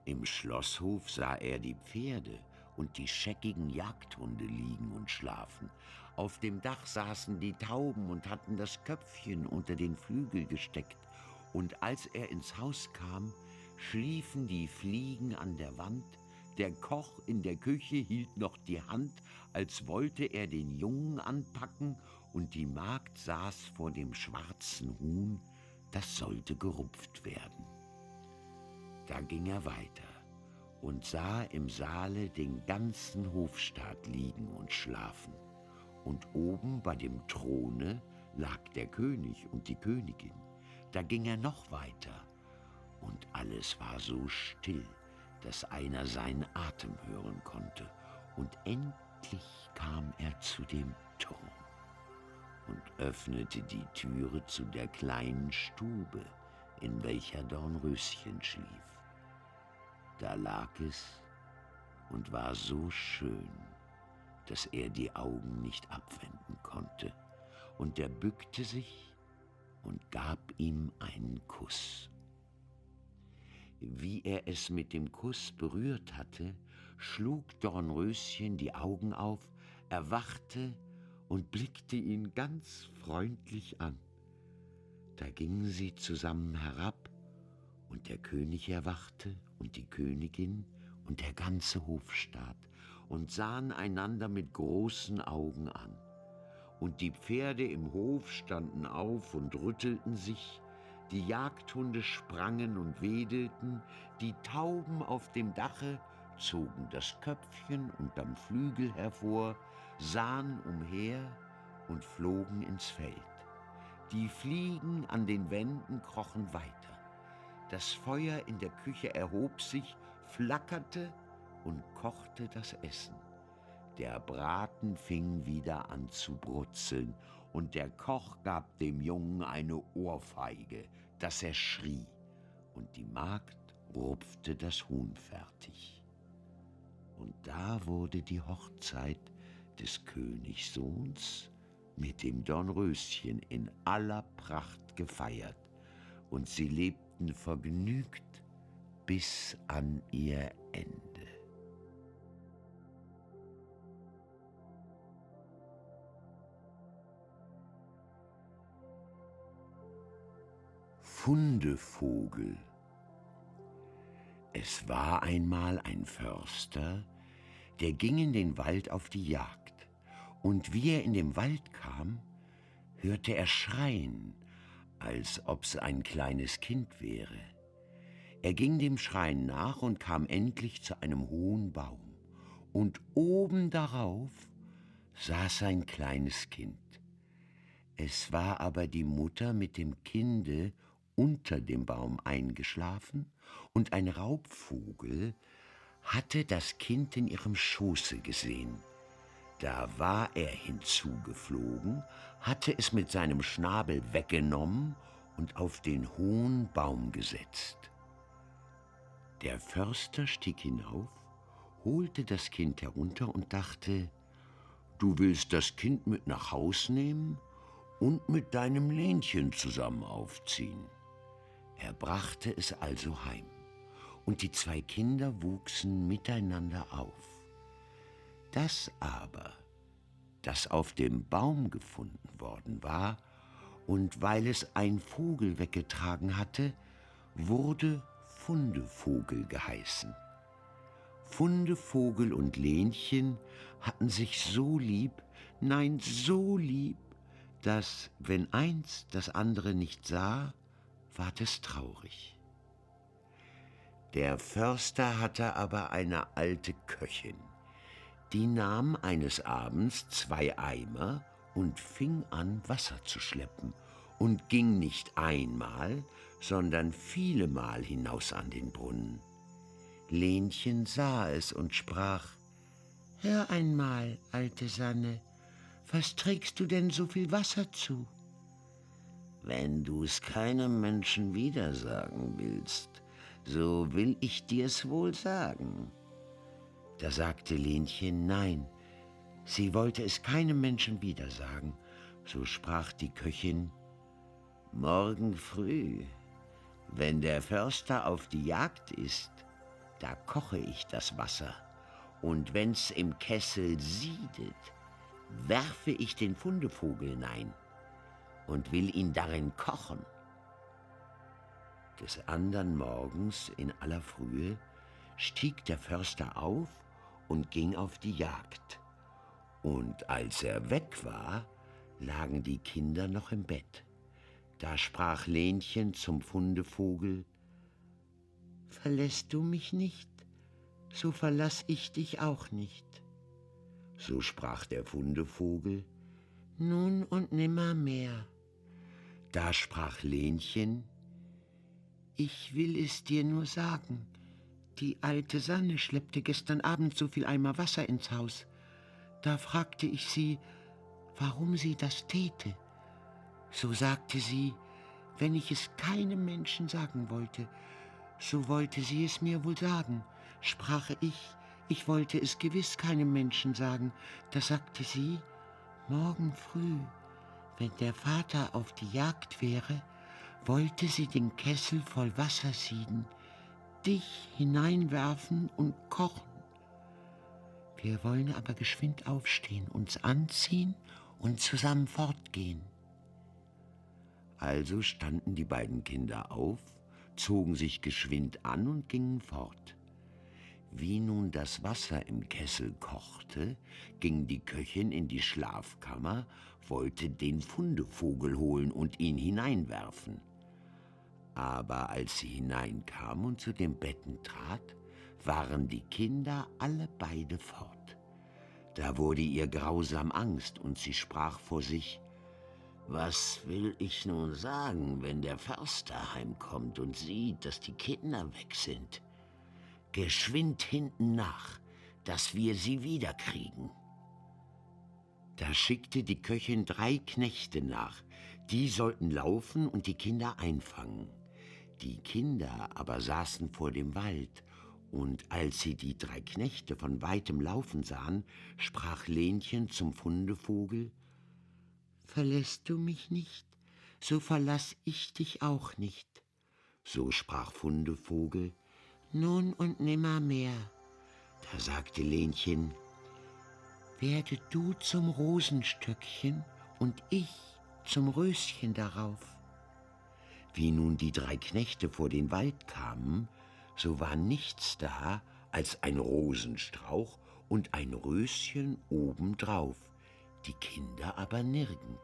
Im Schlosshof sah er die Pferde und die scheckigen Jagdhunde liegen und schlafen. Auf dem Dach saßen die Tauben und hatten das Köpfchen unter den Flügel gesteckt. Und als er ins Haus kam, schliefen die Fliegen an der Wand. Der Koch in der Küche hielt noch die Hand, als wollte er den Jungen anpacken, und die Magd saß vor dem schwarzen Huhn, das sollte gerupft werden. Da ging er weiter und sah im Saale den ganzen Hofstaat liegen und schlafen. Und oben bei dem Throne lag der König und die Königin. Da ging er noch weiter, und alles war so still, dass einer seinen Atem hören konnte. Und endlich kam er zu dem Turm und öffnete die Türe zu der kleinen Stube, in welcher Dornröschen schlief. Da lag es und war so schön, dass er die Augen nicht abwenden konnte, und er bückte sich und gab ihm einen Kuss. Wie er es mit dem Kuss berührt hatte, schlug Dornröschen die Augen auf, erwachte und blickte ihn ganz freundlich an. Da gingen sie zusammen herab, und der König erwachte und die Königin und der ganze Hofstaat und sahen einander mit großen Augen an. Und die Pferde im Hof standen auf und rüttelten sich, die Jagdhunde sprangen und wedelten, die Tauben auf dem Dache zogen das Köpfchen unterm Flügel hervor, sahen umher und flogen ins Feld. Die Fliegen an den Wänden krochen weiter. Das Feuer in der Küche erhob sich, flackerte und kochte das Essen. Der Braten fing wieder an zu brutzeln, und der Koch gab dem Jungen eine Ohrfeige, dass er schrie, und die Magd rupfte das Huhn fertig. Und da wurde die Hochzeit des Königssohns mit dem Dornröschen in aller Pracht gefeiert, und sie lebten vergnügt bis an ihr Ende. Fundevogel. Es war einmal ein Förster, der ging in den Wald auf die Jagd, und wie er in den Wald kam, hörte er schreien, als ob's ein kleines Kind wäre. Er ging dem Schreien nach und kam endlich zu einem hohen Baum, und oben darauf saß ein kleines Kind. Es war aber die Mutter mit dem Kinde unter dem Baum eingeschlafen, und ein Raubvogel hatte das Kind in ihrem Schoße gesehen. Da war er hinzugeflogen, hatte es mit seinem Schnabel weggenommen und auf den hohen Baum gesetzt. Der Förster stieg hinauf, holte das Kind herunter und dachte: »Du willst das Kind mit nach Haus nehmen und mit deinem Lenchen zusammen aufziehen.« Er brachte es also heim, und die zwei Kinder wuchsen miteinander auf. Das aber, das auf dem Baum gefunden worden war, und weil es ein Vogel weggetragen hatte, wurde Fundevogel geheißen. Fundevogel und Lenchen hatten sich so lieb, nein, so lieb, dass, wenn eins das andere nicht sah, ward es traurig. Der Förster hatte aber eine alte Köchin, die nahm eines Abends 2 Eimer und fing an, Wasser zu schleppen, und ging nicht einmal, sondern vielemal hinaus an den Brunnen. Lenchen sah es und sprach: »Hör einmal, alte Sanne, was trägst du denn so viel Wasser zu?« »Wenn du's keinem Menschen wieder sagen willst, so will ich dir's wohl sagen.« Da sagte Lenchen nein, sie wollte es keinem Menschen wieder sagen. So sprach die Köchin: »Morgen früh, wenn der Förster auf die Jagd ist, da koche ich das Wasser, und wenn's im Kessel siedet, werfe ich den Fundevogel hinein und will ihn darin kochen.« Des andern Morgens in aller Frühe stieg der Förster auf und ging auf die Jagd. Und als er weg war, lagen die Kinder noch im Bett. Da sprach Lenchen zum Fundevogel: »Verlässt du mich nicht, so verlass ich dich auch nicht.« So sprach der Fundevogel: »Nun und nimmermehr.« Da sprach Lenchen: »Ich will es dir nur sagen, die alte Sanne schleppte gestern Abend so viel Eimer Wasser ins Haus. Da fragte ich sie, warum sie das täte. So sagte sie, wenn ich es keinem Menschen sagen wollte, so wollte sie es mir wohl sagen. Sprach ich wollte es gewiss keinem Menschen sagen. Da sagte sie, morgen früh, wenn der Vater auf die Jagd wäre, wollte sie den Kessel voll Wasser sieden, dich hineinwerfen und kochen. Wir wollen aber geschwind aufstehen, uns anziehen und zusammen fortgehen.« Also standen die beiden Kinder auf, zogen sich geschwind an und gingen fort. Wie nun das Wasser im Kessel kochte, ging die Köchin in die Schlafkammer, wollte den Fundevogel holen und ihn hineinwerfen. Aber als sie hineinkam und zu den Betten trat, waren die Kinder alle beide fort. Da wurde ihr grausam Angst, und sie sprach vor sich: »Was will ich nun sagen, wenn der Förster heimkommt und sieht, dass die Kinder weg sind? Geschwind hinten nach, dass wir sie wiederkriegen.« Da schickte die Köchin 3 Knechte nach, die sollten laufen und die Kinder einfangen. Die Kinder aber saßen vor dem Wald, und als sie die 3 Knechte von weitem laufen sahen, sprach Lenchen zum Fundevogel: »Verlässt du mich nicht, so verlass ich dich auch nicht.« So sprach Fundevogel: »Nun und nimmermehr.« Da sagte Lenchen: »Werde du zum Rosenstöckchen und ich zum Röschen darauf.« Wie nun die 3 Knechte vor den Wald kamen, so war nichts da als ein Rosenstrauch und ein Röschen obendrauf, die Kinder aber nirgend.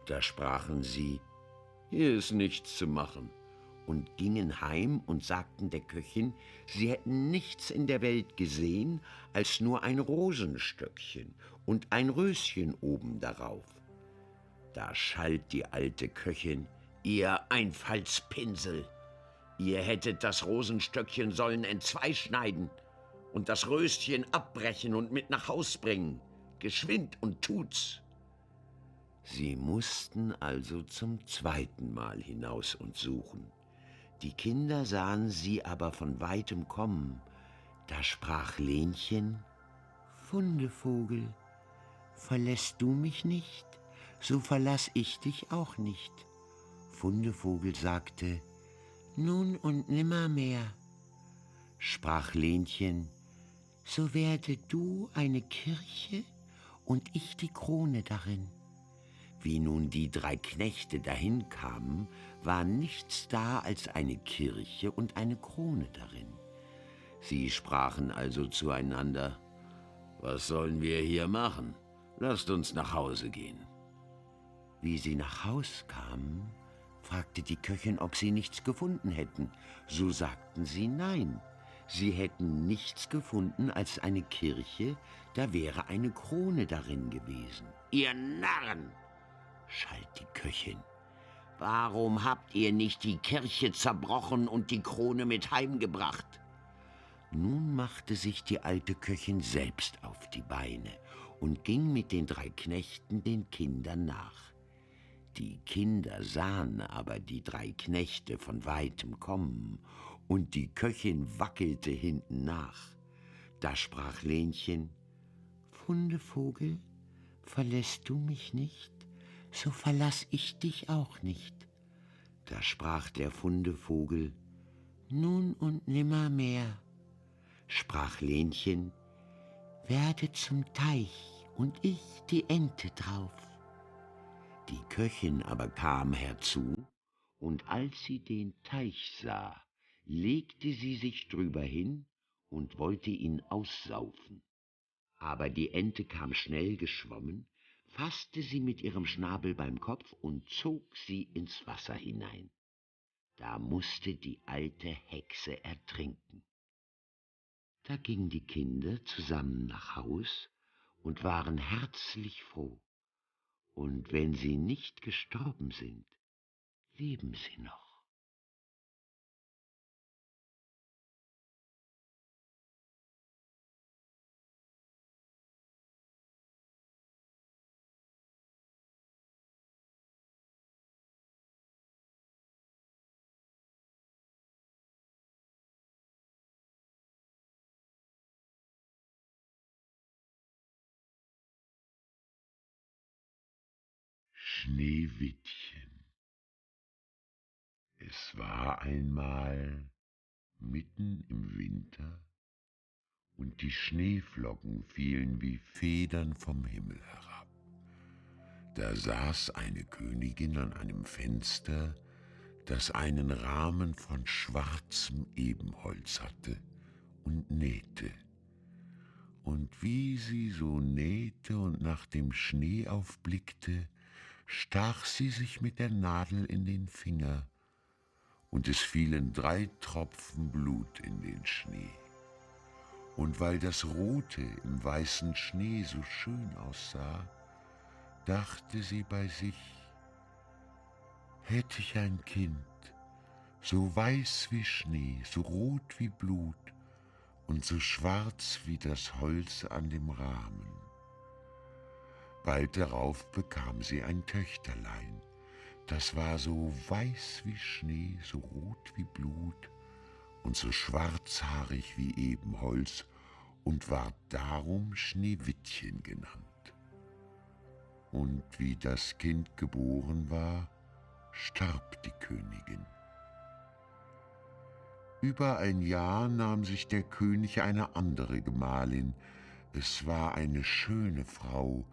Da sprachen sie: »Hier ist nichts zu machen«, und gingen heim und sagten der Köchin, sie hätten nichts in der Welt gesehen als nur ein Rosenstöckchen und ein Röschen oben darauf. Da schalt die alte Köchin: »Ihr Einfaltspinsel! Ihr hättet das Rosenstöckchen sollen entzwei schneiden und das Röschen abbrechen und mit nach Haus bringen. Geschwind und tut's!« Sie mussten also zum 2. Mal hinaus und suchen. Die Kinder sahen sie aber von weitem kommen. Da sprach Lenchen: »Fundevogel, verlässt du mich nicht, so verlass ich dich auch nicht.« Fundevogel sagte: »Nun und nimmermehr.« Sprach Lenchen: »So werde du eine Kirche und ich die Krone darin.« Wie nun die 3 Knechte dahin kamen, war nichts da als eine Kirche und eine Krone darin. Sie sprachen also zueinander: »Was sollen wir hier machen? Lasst uns nach Hause gehen.« Wie sie nach Haus kamen, fragte die Köchin, ob sie nichts gefunden hätten. So sagten sie nein, sie hätten nichts gefunden als eine Kirche, da wäre eine Krone darin gewesen. »Ihr Narren«, schalt die Köchin, »warum habt ihr nicht die Kirche zerbrochen und die Krone mit heimgebracht?« Nun machte sich die alte Köchin selbst auf die Beine und ging mit den 3 Knechten den Kindern nach. Die Kinder sahen aber die 3 Knechte von weitem kommen, und die Köchin wackelte hinten nach. Da sprach Lenchen: »Fundevogel, verlässt du mich nicht, so verlass ich dich auch nicht.« Da sprach der Fundevogel: »Nun und nimmermehr.« Sprach Lenchen: »Werde zum Teich und ich die Ente drauf.« Die Köchin aber kam herzu, und als sie den Teich sah, legte sie sich drüber hin und wollte ihn aussaufen. Aber die Ente kam schnell geschwommen, fasste sie mit ihrem Schnabel beim Kopf und zog sie ins Wasser hinein. Da musste die alte Hexe ertrinken. Da gingen die Kinder zusammen nach Haus und waren herzlich froh. Und wenn sie nicht gestorben sind, leben sie noch. Schneewittchen. Es war einmal mitten im Winter, und die Schneeflocken fielen wie Federn vom Himmel herab. Da saß eine Königin an einem Fenster, das einen Rahmen von schwarzem Ebenholz hatte, und nähte. Und wie sie so nähte und nach dem Schnee aufblickte, stach sie sich mit der Nadel in den Finger, und es fielen 3 Tropfen Blut in den Schnee. Und weil das Rote im weißen Schnee so schön aussah, dachte sie bei sich: Hätte ich ein Kind, so weiß wie Schnee, so rot wie Blut und so schwarz wie das Holz an dem Rahmen. Bald darauf bekam sie ein Töchterlein, das war so weiß wie Schnee, so rot wie Blut und so schwarzhaarig wie Ebenholz und ward darum Schneewittchen genannt. Und wie das Kind geboren war, starb die Königin. Über ein Jahr nahm sich der König eine andere Gemahlin. Es war eine schöne Frau,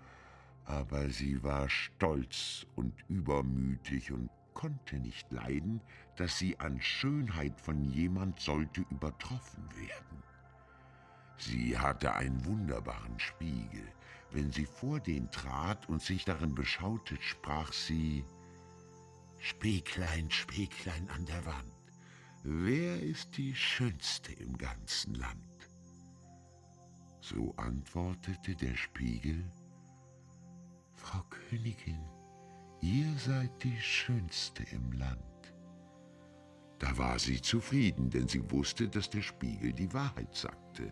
aber sie war stolz und übermütig und konnte nicht leiden, dass sie an Schönheit von jemand sollte übertroffen werden. Sie hatte einen wunderbaren Spiegel. Wenn sie vor den trat und sich darin beschaute, sprach sie: »Spieglein, Spieglein an der Wand, wer ist die Schönste im ganzen Land?« So antwortete der Spiegel: »Frau Königin, ihr seid die Schönste im Land.« Da war sie zufrieden, denn sie wusste, dass der Spiegel die Wahrheit sagte.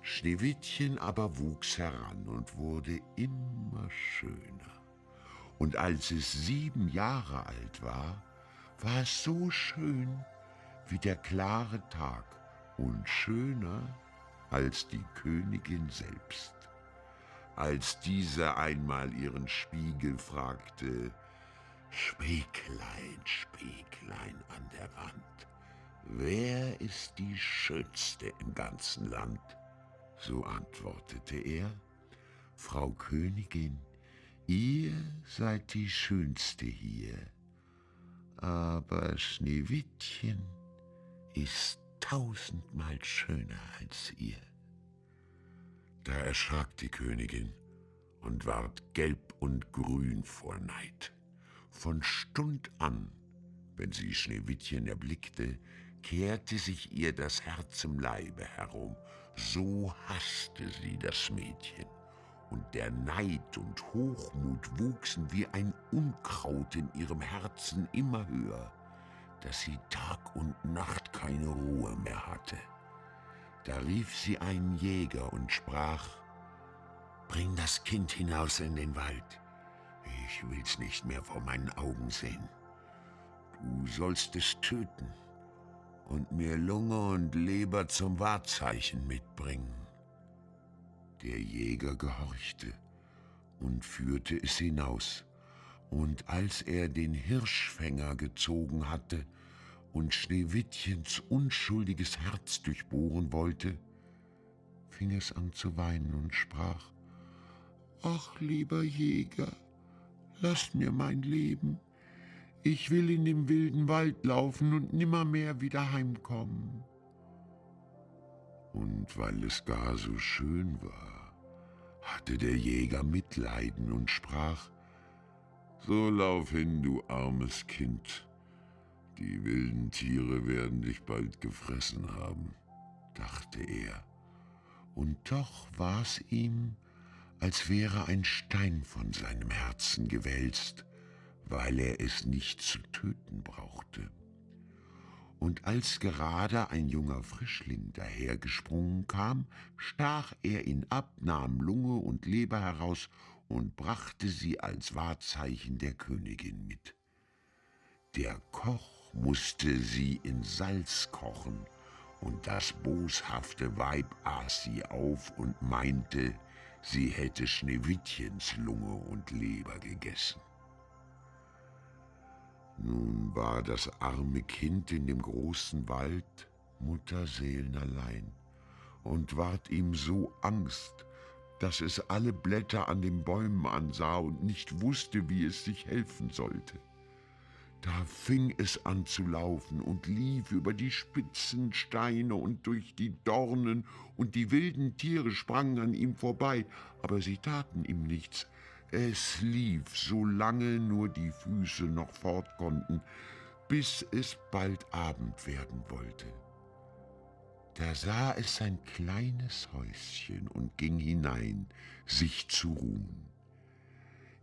Schneewittchen aber wuchs heran und wurde immer schöner. Und als es 7 Jahre alt war es so schön wie der klare Tag und schöner als die Königin selbst. Als diese einmal ihren Spiegel fragte: »Spieglein, Spieglein an der Wand, wer ist die Schönste im ganzen Land?« So antwortete er: »Frau Königin, ihr seid die Schönste hier, aber Schneewittchen ist 1000-mal schöner als ihr.« Da erschrak die Königin und ward gelb und grün vor Neid. Von Stund an, wenn sie Schneewittchen erblickte, kehrte sich ihr das Herz im Leibe herum, so hasste sie das Mädchen. Und der Neid und Hochmut wuchsen wie ein Unkraut in ihrem Herzen immer höher, dass sie Tag und Nacht keine Ruhe mehr hatte. Da rief sie einen Jäger und sprach: »Bring das Kind hinaus in den Wald, ich will's nicht mehr vor meinen Augen sehen. Du sollst es töten und mir Lunge und Leber zum Wahrzeichen mitbringen.« Der Jäger gehorchte und führte es hinaus, und als er den Hirschfänger gezogen hatte und Schneewittchens unschuldiges Herz durchbohren wollte, fing es an zu weinen und sprach: »Ach, lieber Jäger, lass mir mein Leben. Ich will in den wilden Wald laufen und nimmermehr wieder heimkommen.« Und weil es gar so schön war, hatte der Jäger Mitleiden und sprach: »So lauf hin, du armes Kind. Die wilden Tiere werden dich bald gefressen haben«, dachte er. Und doch war's ihm, als wäre ein Stein von seinem Herzen gewälzt, weil er es nicht zu töten brauchte. Und als gerade ein junger Frischling dahergesprungen kam, stach er ihn ab, nahm Lunge und Leber heraus und brachte sie als Wahrzeichen der Königin mit. Der Koch musste sie in Salz kochen, und das boshafte Weib aß sie auf und meinte, sie hätte Schneewittchens Lunge und Leber gegessen. Nun war das arme Kind in dem großen Wald mutterseelenallein und ward ihm so Angst, dass es alle Blätter an den Bäumen ansah und nicht wusste, wie es sich helfen sollte. Da fing es an zu laufen und lief über die spitzen Steine und durch die Dornen, und die wilden Tiere sprangen an ihm vorbei, aber sie taten ihm nichts. Es lief, solange nur die Füße noch fort konnten, bis es bald Abend werden wollte. Da sah es ein kleines Häuschen und ging hinein, sich zu ruhen.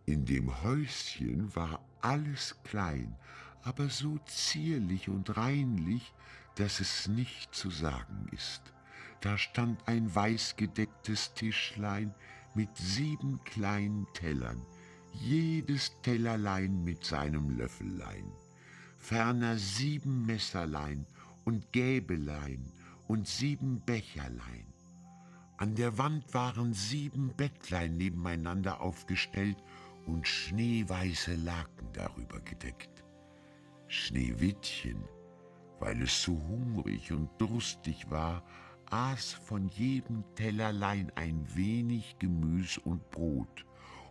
In dem Häuschen war alles klein, aber so zierlich und reinlich, dass es nicht zu sagen ist. Da stand ein weißgedecktes Tischlein mit 7 kleinen Tellern, jedes Tellerlein mit seinem Löffelein, ferner 7 Messerlein und Gäbelein und 7 Becherlein. An der Wand waren 7 Bettlein nebeneinander aufgestellt und schneeweiße Laken darüber gedeckt. Schneewittchen weil es so hungrig und durstig war, aß von jedem Tellerlein ein wenig Gemüs und Brot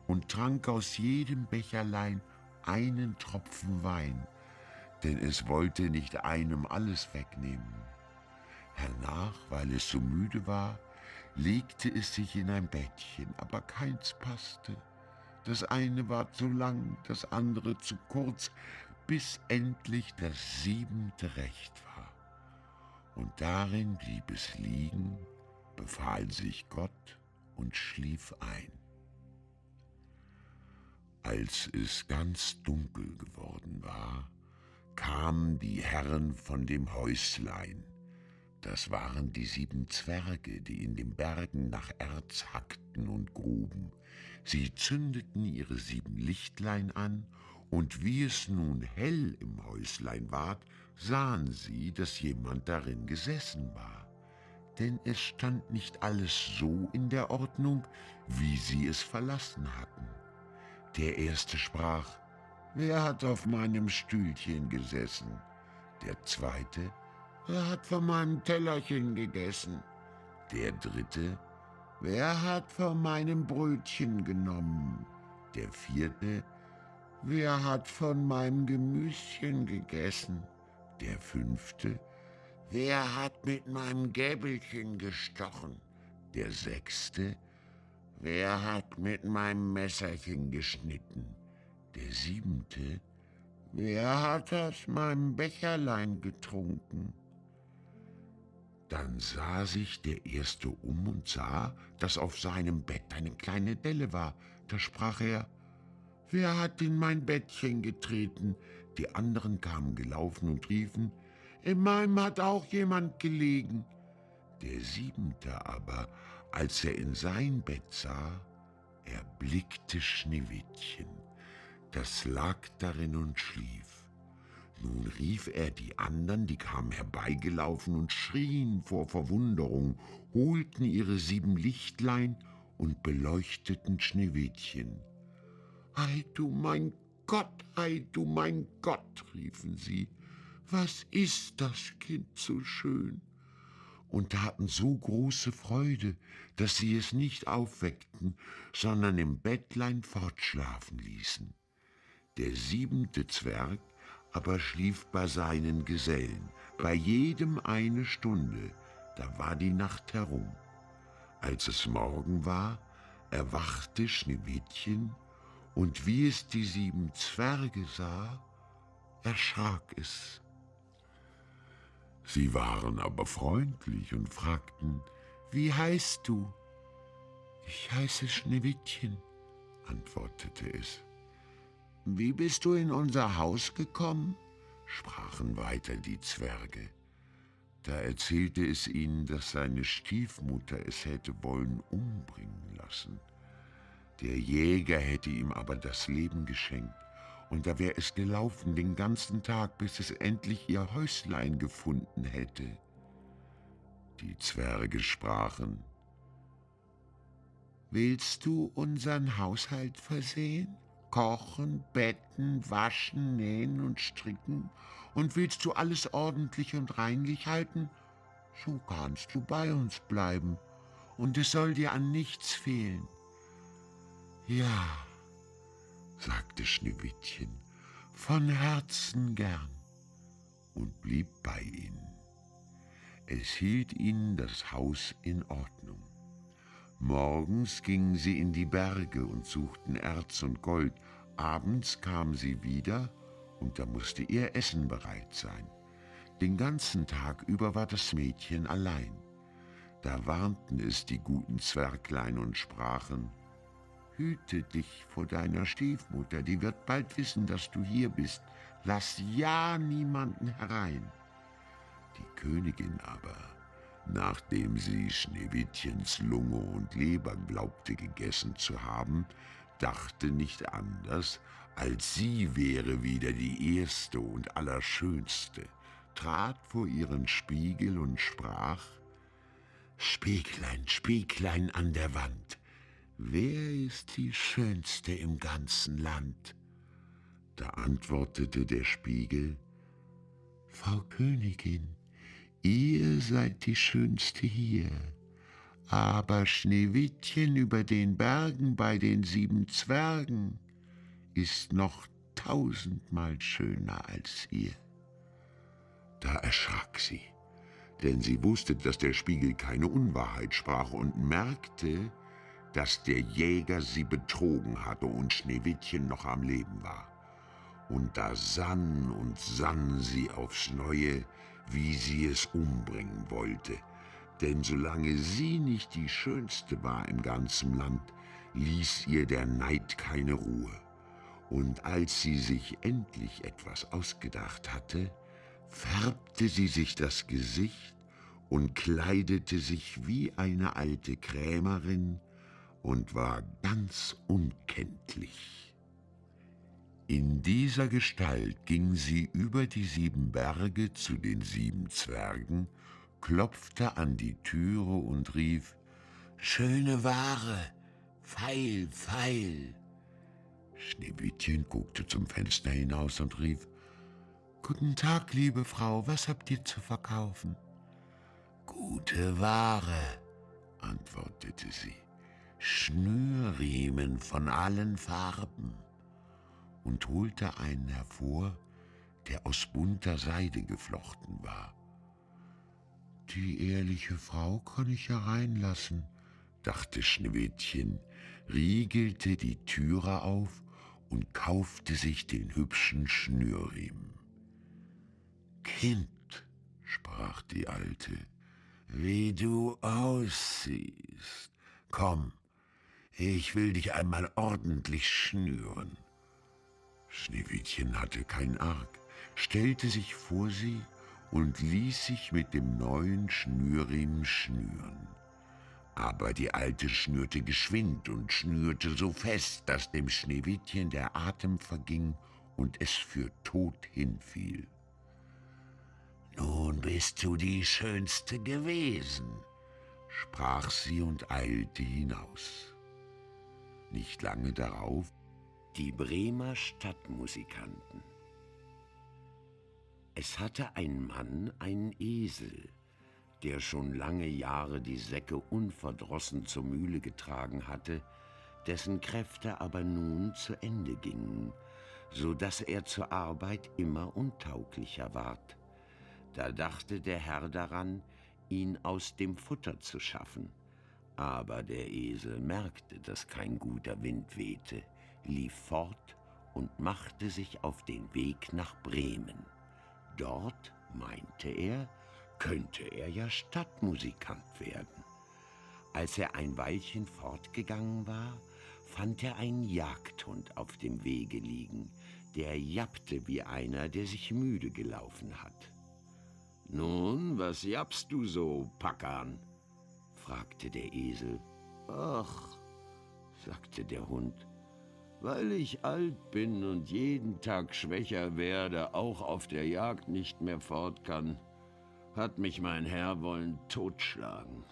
und trank aus jedem Becherlein einen Tropfen Wein, denn es wollte nicht einem alles wegnehmen. Hernach, weil es so müde war, legte es sich in ein Bettchen, aber keins passte. Das eine war zu lang, das andere zu kurz, bis endlich das siebente recht war. Und darin blieb es liegen, befahl sich Gott und schlief ein. Als es ganz dunkel geworden war, kamen die Herren von dem Häuslein. Das waren die 7 Zwerge, die in den Bergen nach Erz hackten und gruben. Sie zündeten ihre 7 Lichtlein an, und wie es nun hell im Häuslein ward, sahen sie, dass jemand darin gesessen war. Denn es stand nicht alles so in der Ordnung, wie sie es verlassen hatten. Der Erste sprach: »Wer hat auf meinem Stühlchen gesessen?« Der Zweite: »Wer hat von meinem Tellerchen gegessen?« Der Dritte: »Wer hat von meinem Brötchen genommen?« Der Vierte: »Wer hat von meinem Gemüschen gegessen?« Der Fünfte: »Wer hat mit meinem Gäbelchen gestochen?« Der Sechste: »Wer hat mit meinem Messerchen geschnitten?« Der Siebente: »Wer hat aus meinem Becherlein getrunken?« Dann sah sich der Erste und sah, dass auf seinem Bett eine kleine Delle war. Da sprach er: »Wer hat in mein Bettchen getreten?« Die anderen kamen gelaufen und riefen: »In meinem hat auch jemand gelegen.« Der Siebente aber, als er in sein Bett sah, erblickte Schneewittchen. Das lag darin und schlief. Nun rief er die anderen, die kamen herbeigelaufen und schrien vor Verwunderung, holten ihre 7 Lichtlein und beleuchteten Schneewittchen. »Ei, du mein Gott, ei, du mein Gott«, riefen sie, »was ist das Kind so schön?« und taten so große Freude, dass sie es nicht aufweckten, sondern im Bettlein fortschlafen ließen. Der 7. Zwerg aber schlief bei seinen Gesellen, bei jedem eine Stunde, da war die Nacht herum. Als es Morgen war, erwachte Schneewittchen, und wie es die 7 Zwerge sah, erschrak es. Sie waren aber freundlich und fragten: »Wie heißt du?« »Ich heiße Schneewittchen«, antwortete es. »Wie bist du in unser Haus gekommen?« sprachen weiter die Zwerge. Da erzählte es ihnen, dass seine Stiefmutter es hätte wollen umbringen lassen. Der Jäger hätte ihm aber das Leben geschenkt, und da wär es gelaufen den ganzen Tag, bis es endlich ihr Häuslein gefunden hätte. Die Zwerge sprachen: »Willst du unseren Haushalt versehen? Kochen, betten, waschen, nähen und stricken? Und willst du alles ordentlich und reinlich halten? So kannst du bei uns bleiben, und es soll dir an nichts fehlen.« »Ja«, sagte Schneewittchen, »von Herzen gern«, und blieb bei ihnen. Es hielt ihnen das Haus in Ordnung. Morgens gingen sie in die Berge und suchten Erz und Gold. Abends kamen sie wieder, und da musste ihr Essen bereit sein. Den ganzen Tag über war das Mädchen allein. Da warnten es die guten Zwerglein und sprachen: »Hüte dich vor deiner Stiefmutter, die wird bald wissen, dass du hier bist. Lass ja niemanden herein.« Die Königin aber, nachdem sie Schneewittchens Lunge und Leber glaubte gegessen zu haben, dachte nicht anders, als sie wäre wieder die Erste und Allerschönste, trat vor ihren Spiegel und sprach: »Spieglein, Spieglein an der Wand, wer ist die Schönste im ganzen Land?« Da antwortete der Spiegel: »Frau Königin, ihr seid die Schönste hier, aber Schneewittchen über den Bergen bei den 7 Zwergen ist noch 1000-mal schöner als ihr.« Da erschrak sie, denn sie wusste, dass der Spiegel keine Unwahrheit sprach und merkte, dass der Jäger sie betrogen hatte und Schneewittchen noch am Leben war. Und da sann und sann sie aufs Neue, wie sie es umbringen wollte. Denn solange sie nicht die Schönste war im ganzen Land, ließ ihr der Neid keine Ruhe. Und als sie sich endlich etwas ausgedacht hatte, färbte sie sich das Gesicht und kleidete sich wie eine alte Krämerin und war ganz unkenntlich. In dieser Gestalt ging sie über die 7 Berge zu den 7 Zwergen, klopfte an die Türe und rief: »Schöne Ware, feil, feil!« Schneewittchen guckte zum Fenster hinaus und rief: »Guten Tag, liebe Frau, was habt ihr zu verkaufen?« »Gute Ware«, antwortete sie, »Schnürriemen von allen Farben«, und holte einen hervor, der aus bunter Seide geflochten war. »Die ehrliche Frau kann ich hereinlassen«, dachte Schneewittchen, riegelte die Türe auf und kaufte sich den hübschen Schnürriemen. »Kind«, sprach die Alte, »wie du aussiehst. Komm, ich will dich einmal ordentlich schnüren.« Schneewittchen hatte kein Arg, stellte sich vor sie und ließ sich mit dem neuen Schnürriemen schnüren. Aber die Alte schnürte geschwind und schnürte so fest, dass dem Schneewittchen der Atem verging und es für tot hinfiel. »Nun bist du die Schönste gewesen«, sprach sie und eilte hinaus. Nicht lange darauf die Bremer Stadtmusikanten. Es hatte ein Mann einen Esel, der schon lange Jahre die Säcke unverdrossen zur Mühle getragen hatte, dessen Kräfte aber nun zu Ende gingen, so daß er zur Arbeit immer untauglicher ward. Da dachte der Herr daran, ihn aus dem Futter zu schaffen. Aber der Esel merkte, dass kein guter Wind wehte, lief fort und machte sich auf den Weg nach Bremen. Dort, meinte er, könnte er ja Stadtmusikant werden. Als er ein Weilchen fortgegangen war, fand er einen Jagdhund auf dem Wege liegen, der jappte wie einer, der sich müde gelaufen hat. »Nun, was jappst du so, Packan?« fragte der Esel. »Ach«, sagte der Hund, »weil ich alt bin und jeden Tag schwächer werde, auch auf der Jagd nicht mehr fort kann, hat mich mein Herr wollen totschlagen.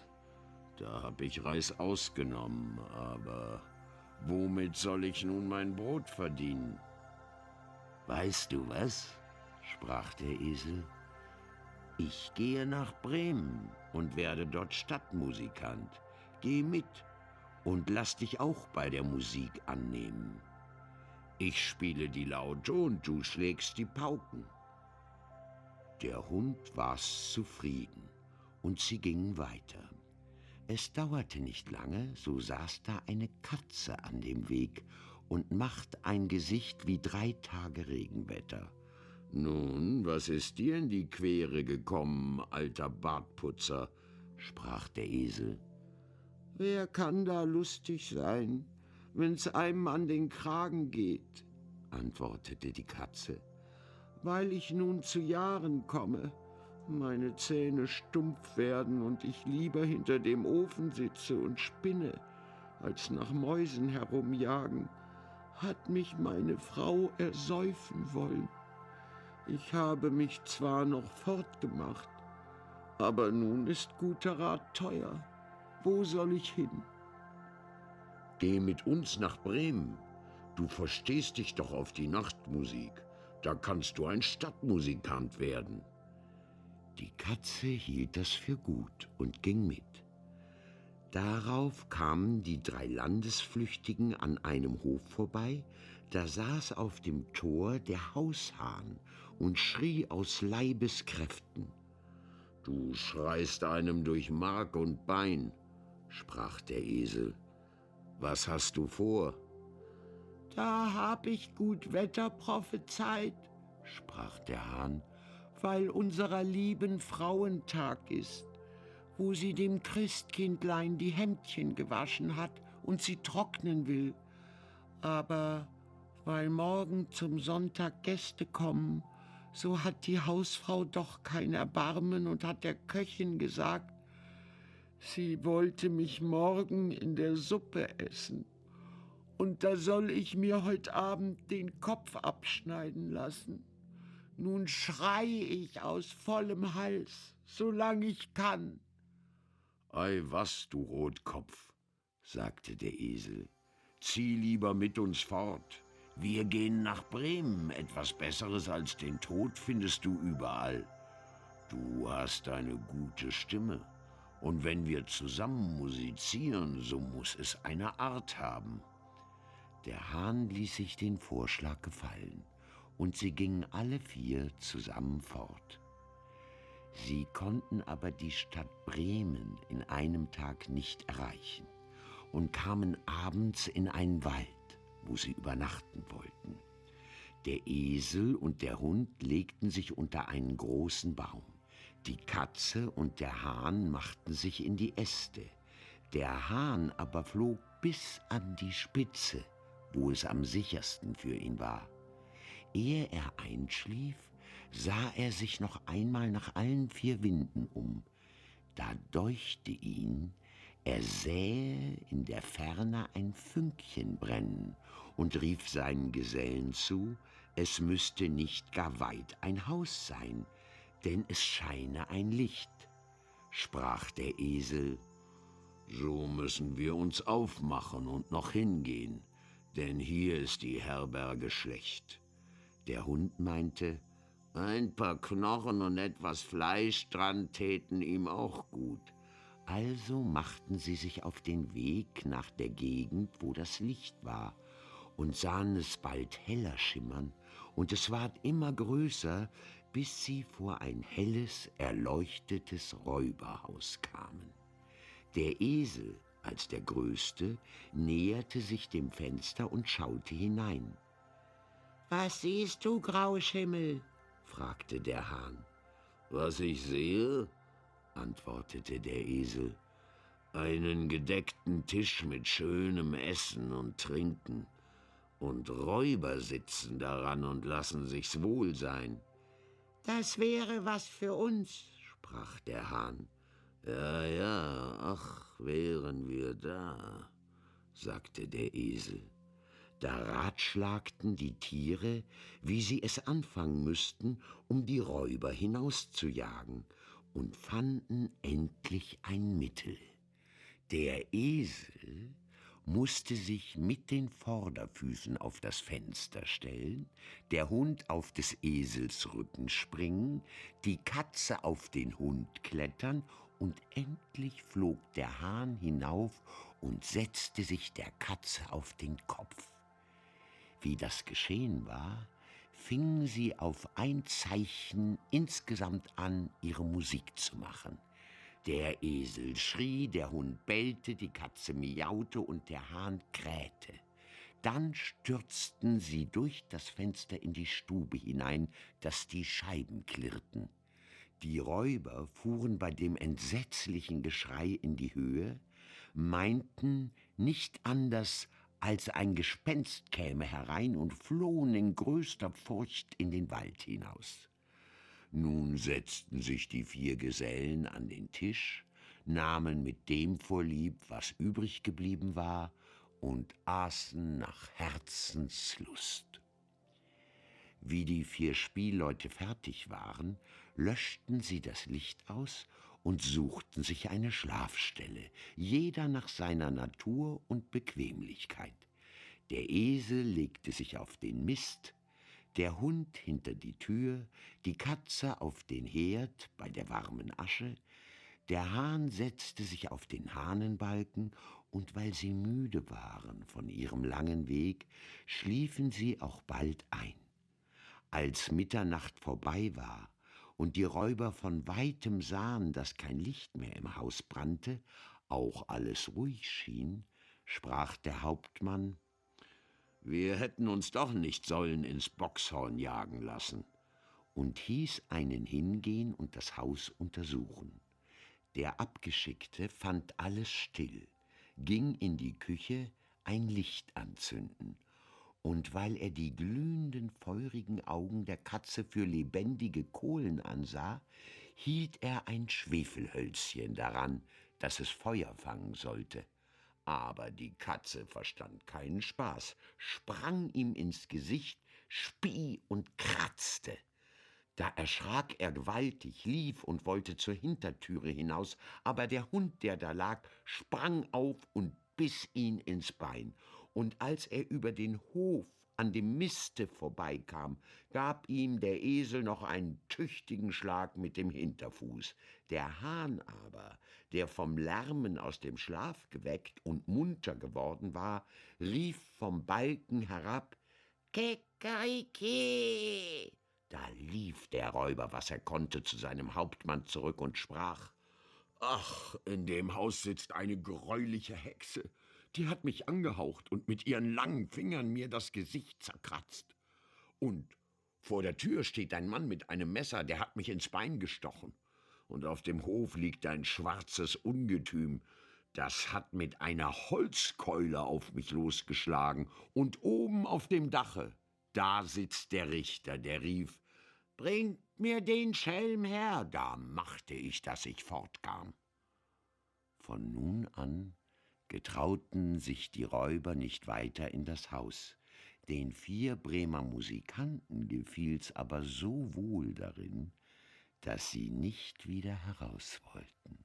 Da hab ich Reißaus genommen, aber womit soll ich nun mein Brot verdienen?« »Weißt du was?«, sprach der Esel, »ich gehe nach Bremen und werde dort Stadtmusikant. Geh mit und lass dich auch bei der Musik annehmen. Ich spiele die Laute und du schlägst die Pauken.« Der Hund war's zufrieden, und sie gingen weiter. Es dauerte nicht lange, so saß da eine Katze an dem Weg und macht ein Gesicht wie 3 Tage Regenwetter. »Nun, was ist dir in die Quere gekommen, alter Bartputzer?«, sprach der Esel. »Wer kann da lustig sein, wenn's einem an den Kragen geht?«, antwortete die Katze. »Weil ich nun zu Jahren komme, meine Zähne stumpf werden und ich lieber hinter dem Ofen sitze und spinne, als nach Mäusen herumjagen, hat mich meine Frau ersäufen wollen. Ich habe mich zwar noch fortgemacht, aber nun ist guter Rat teuer. Wo soll ich hin?« »Geh mit uns nach Bremen. Du verstehst dich doch auf die Nachtmusik. Da kannst du ein Stadtmusikant werden. Die Katze hielt das für gut und ging mit. Darauf kamen die 3 Landesflüchtigen an einem Hof vorbei, da saß auf dem Tor der Haushahn und schrie aus Leibeskräften. »Du schreist einem durch Mark und Bein«, sprach der Esel. »Was hast du vor?« »Da hab ich gut Wetter prophezeit«, sprach der Hahn, »weil unserer lieben Frauentag ist, wo sie dem Christkindlein die Hemdchen gewaschen hat und sie trocknen will. Aber weil morgen zum Sonntag Gäste kommen, so hat die Hausfrau doch kein Erbarmen und hat der Köchin gesagt, sie wollte mich morgen in der Suppe essen. Und da soll ich mir heut Abend den Kopf abschneiden lassen. Nun schrei ich aus vollem Hals, solang ich kann.« »Ei was, du Rotkopf«, sagte der Esel, »zieh lieber mit uns fort. Wir gehen nach Bremen, etwas Besseres als den Tod findest du überall. Du hast eine gute Stimme, und wenn wir zusammen musizieren, so muss es eine Art haben.« Der Hahn ließ sich den Vorschlag gefallen, und sie gingen alle 4 zusammen fort. Sie konnten aber die Stadt Bremen in einem Tag nicht erreichen und kamen abends in einen Wald, wo sie übernachten wollten. Der Esel und der Hund legten sich unter einen großen Baum. Die Katze und der Hahn machten sich in die Äste. Der Hahn aber flog bis an die Spitze, wo es am sichersten für ihn war. Ehe er einschlief, sah er sich noch einmal nach allen 4 Winden um. Da däuchte ihn, er sähe in der Ferne ein Fünkchen brennen und rief seinen Gesellen zu, es müsste nicht gar weit ein Haus sein, denn es scheine ein Licht. Sprach der Esel, »So müssen wir uns aufmachen und noch hingehen, denn hier ist die Herberge schlecht.« Der Hund meinte, »Ein paar Knochen und etwas Fleisch dran täten ihm auch gut.« Also machten sie sich auf den Weg nach der Gegend, wo das Licht war, und sahen es bald heller schimmern, und es ward immer größer, bis sie vor ein helles, erleuchtetes Räuberhaus kamen. Der Esel, als der Größte, näherte sich dem Fenster und schaute hinein. »Was siehst du, Grauschimmel?« fragte der Hahn. »Was ich sehe«, antwortete der Esel, »einen gedeckten Tisch mit schönem Essen und Trinken, und Räuber sitzen daran und lassen sich's wohl sein.« »Das wäre was für uns«, sprach der Hahn. »Ja, ja, ach, wären wir da«, sagte der Esel. Da ratschlagten die Tiere, wie sie es anfangen müssten, um die Räuber hinauszujagen, und fanden endlich ein Mittel. Der Esel musste sich mit den Vorderfüßen auf das Fenster stellen, der Hund auf des Esels Rücken springen, die Katze auf den Hund klettern, und endlich flog der Hahn hinauf und setzte sich der Katze auf den Kopf. Wie das geschehen war, fingen sie auf ein Zeichen insgesamt an, ihre Musik zu machen. Der Esel schrie, der Hund bellte, die Katze miaute und der Hahn krähte. Dann stürzten sie durch das Fenster in die Stube hinein, dass die Scheiben klirrten. Die Räuber fuhren bei dem entsetzlichen Geschrei in die Höhe, meinten nicht anders, als ein Gespenst käme herein und flohen in größter Furcht in den Wald hinaus. Nun setzten sich die 4 Gesellen an den Tisch, nahmen mit dem vorlieb, was übrig geblieben war, und aßen nach Herzenslust. Wie die 4 Spielleute fertig waren, löschten sie das Licht aus und suchten sich eine Schlafstelle, jeder nach seiner Natur und Bequemlichkeit. Der Esel legte sich auf den Mist, der Hund hinter die Tür, die Katze auf den Herd bei der warmen Asche, der Hahn setzte sich auf den Hahnenbalken, und weil sie müde waren von ihrem langen Weg, schliefen sie auch bald ein. Als Mitternacht vorbei war und die Räuber von weitem sahen, dass kein Licht mehr im Haus brannte, auch alles ruhig schien, sprach der Hauptmann: Wir hätten uns doch nicht sollen ins Bockshorn jagen lassen. und hieß einen hingehen und das Haus untersuchen. Der Abgeschickte fand alles still, ging in die Küche ein Licht anzünden, und weil er die glühenden, feurigen Augen der Katze für lebendige Kohlen ansah, hielt er ein Schwefelhölzchen daran, dass es Feuer fangen sollte. Aber die Katze verstand keinen Spaß, sprang ihm ins Gesicht, spie und kratzte. Da erschrak er gewaltig, lief und wollte zur Hintertüre hinaus, aber der Hund, der da lag, sprang auf und biss ihn ins Bein. Und als er über den Hof an dem Miste vorbeikam, gab ihm der Esel noch einen tüchtigen Schlag mit dem Hinterfuß. Der Hahn aber, der vom Lärmen aus dem Schlaf geweckt und munter geworden war, rief vom Balken herab: »Kikeriki!« Da lief der Räuber, was er konnte, zu seinem Hauptmann zurück und sprach: Ach, in dem Haus sitzt eine greuliche Hexe. Die hat mich angehaucht und mit ihren langen Fingern mir das Gesicht zerkratzt. Und vor der Tür steht ein Mann mit einem Messer, der hat mich ins Bein gestochen. Und auf dem Hof liegt ein schwarzes Ungetüm, das hat mit einer Holzkeule auf mich losgeschlagen. Und oben auf dem Dache, da sitzt der Richter, der rief: »Bringt mir den Schelm her!« Da machte ich, dass ich fortkam. Von nun an getrauten sich die Räuber nicht weiter in das Haus. Den 4 Bremer Musikanten gefiel's aber so wohl darin, dass sie nicht wieder heraus wollten.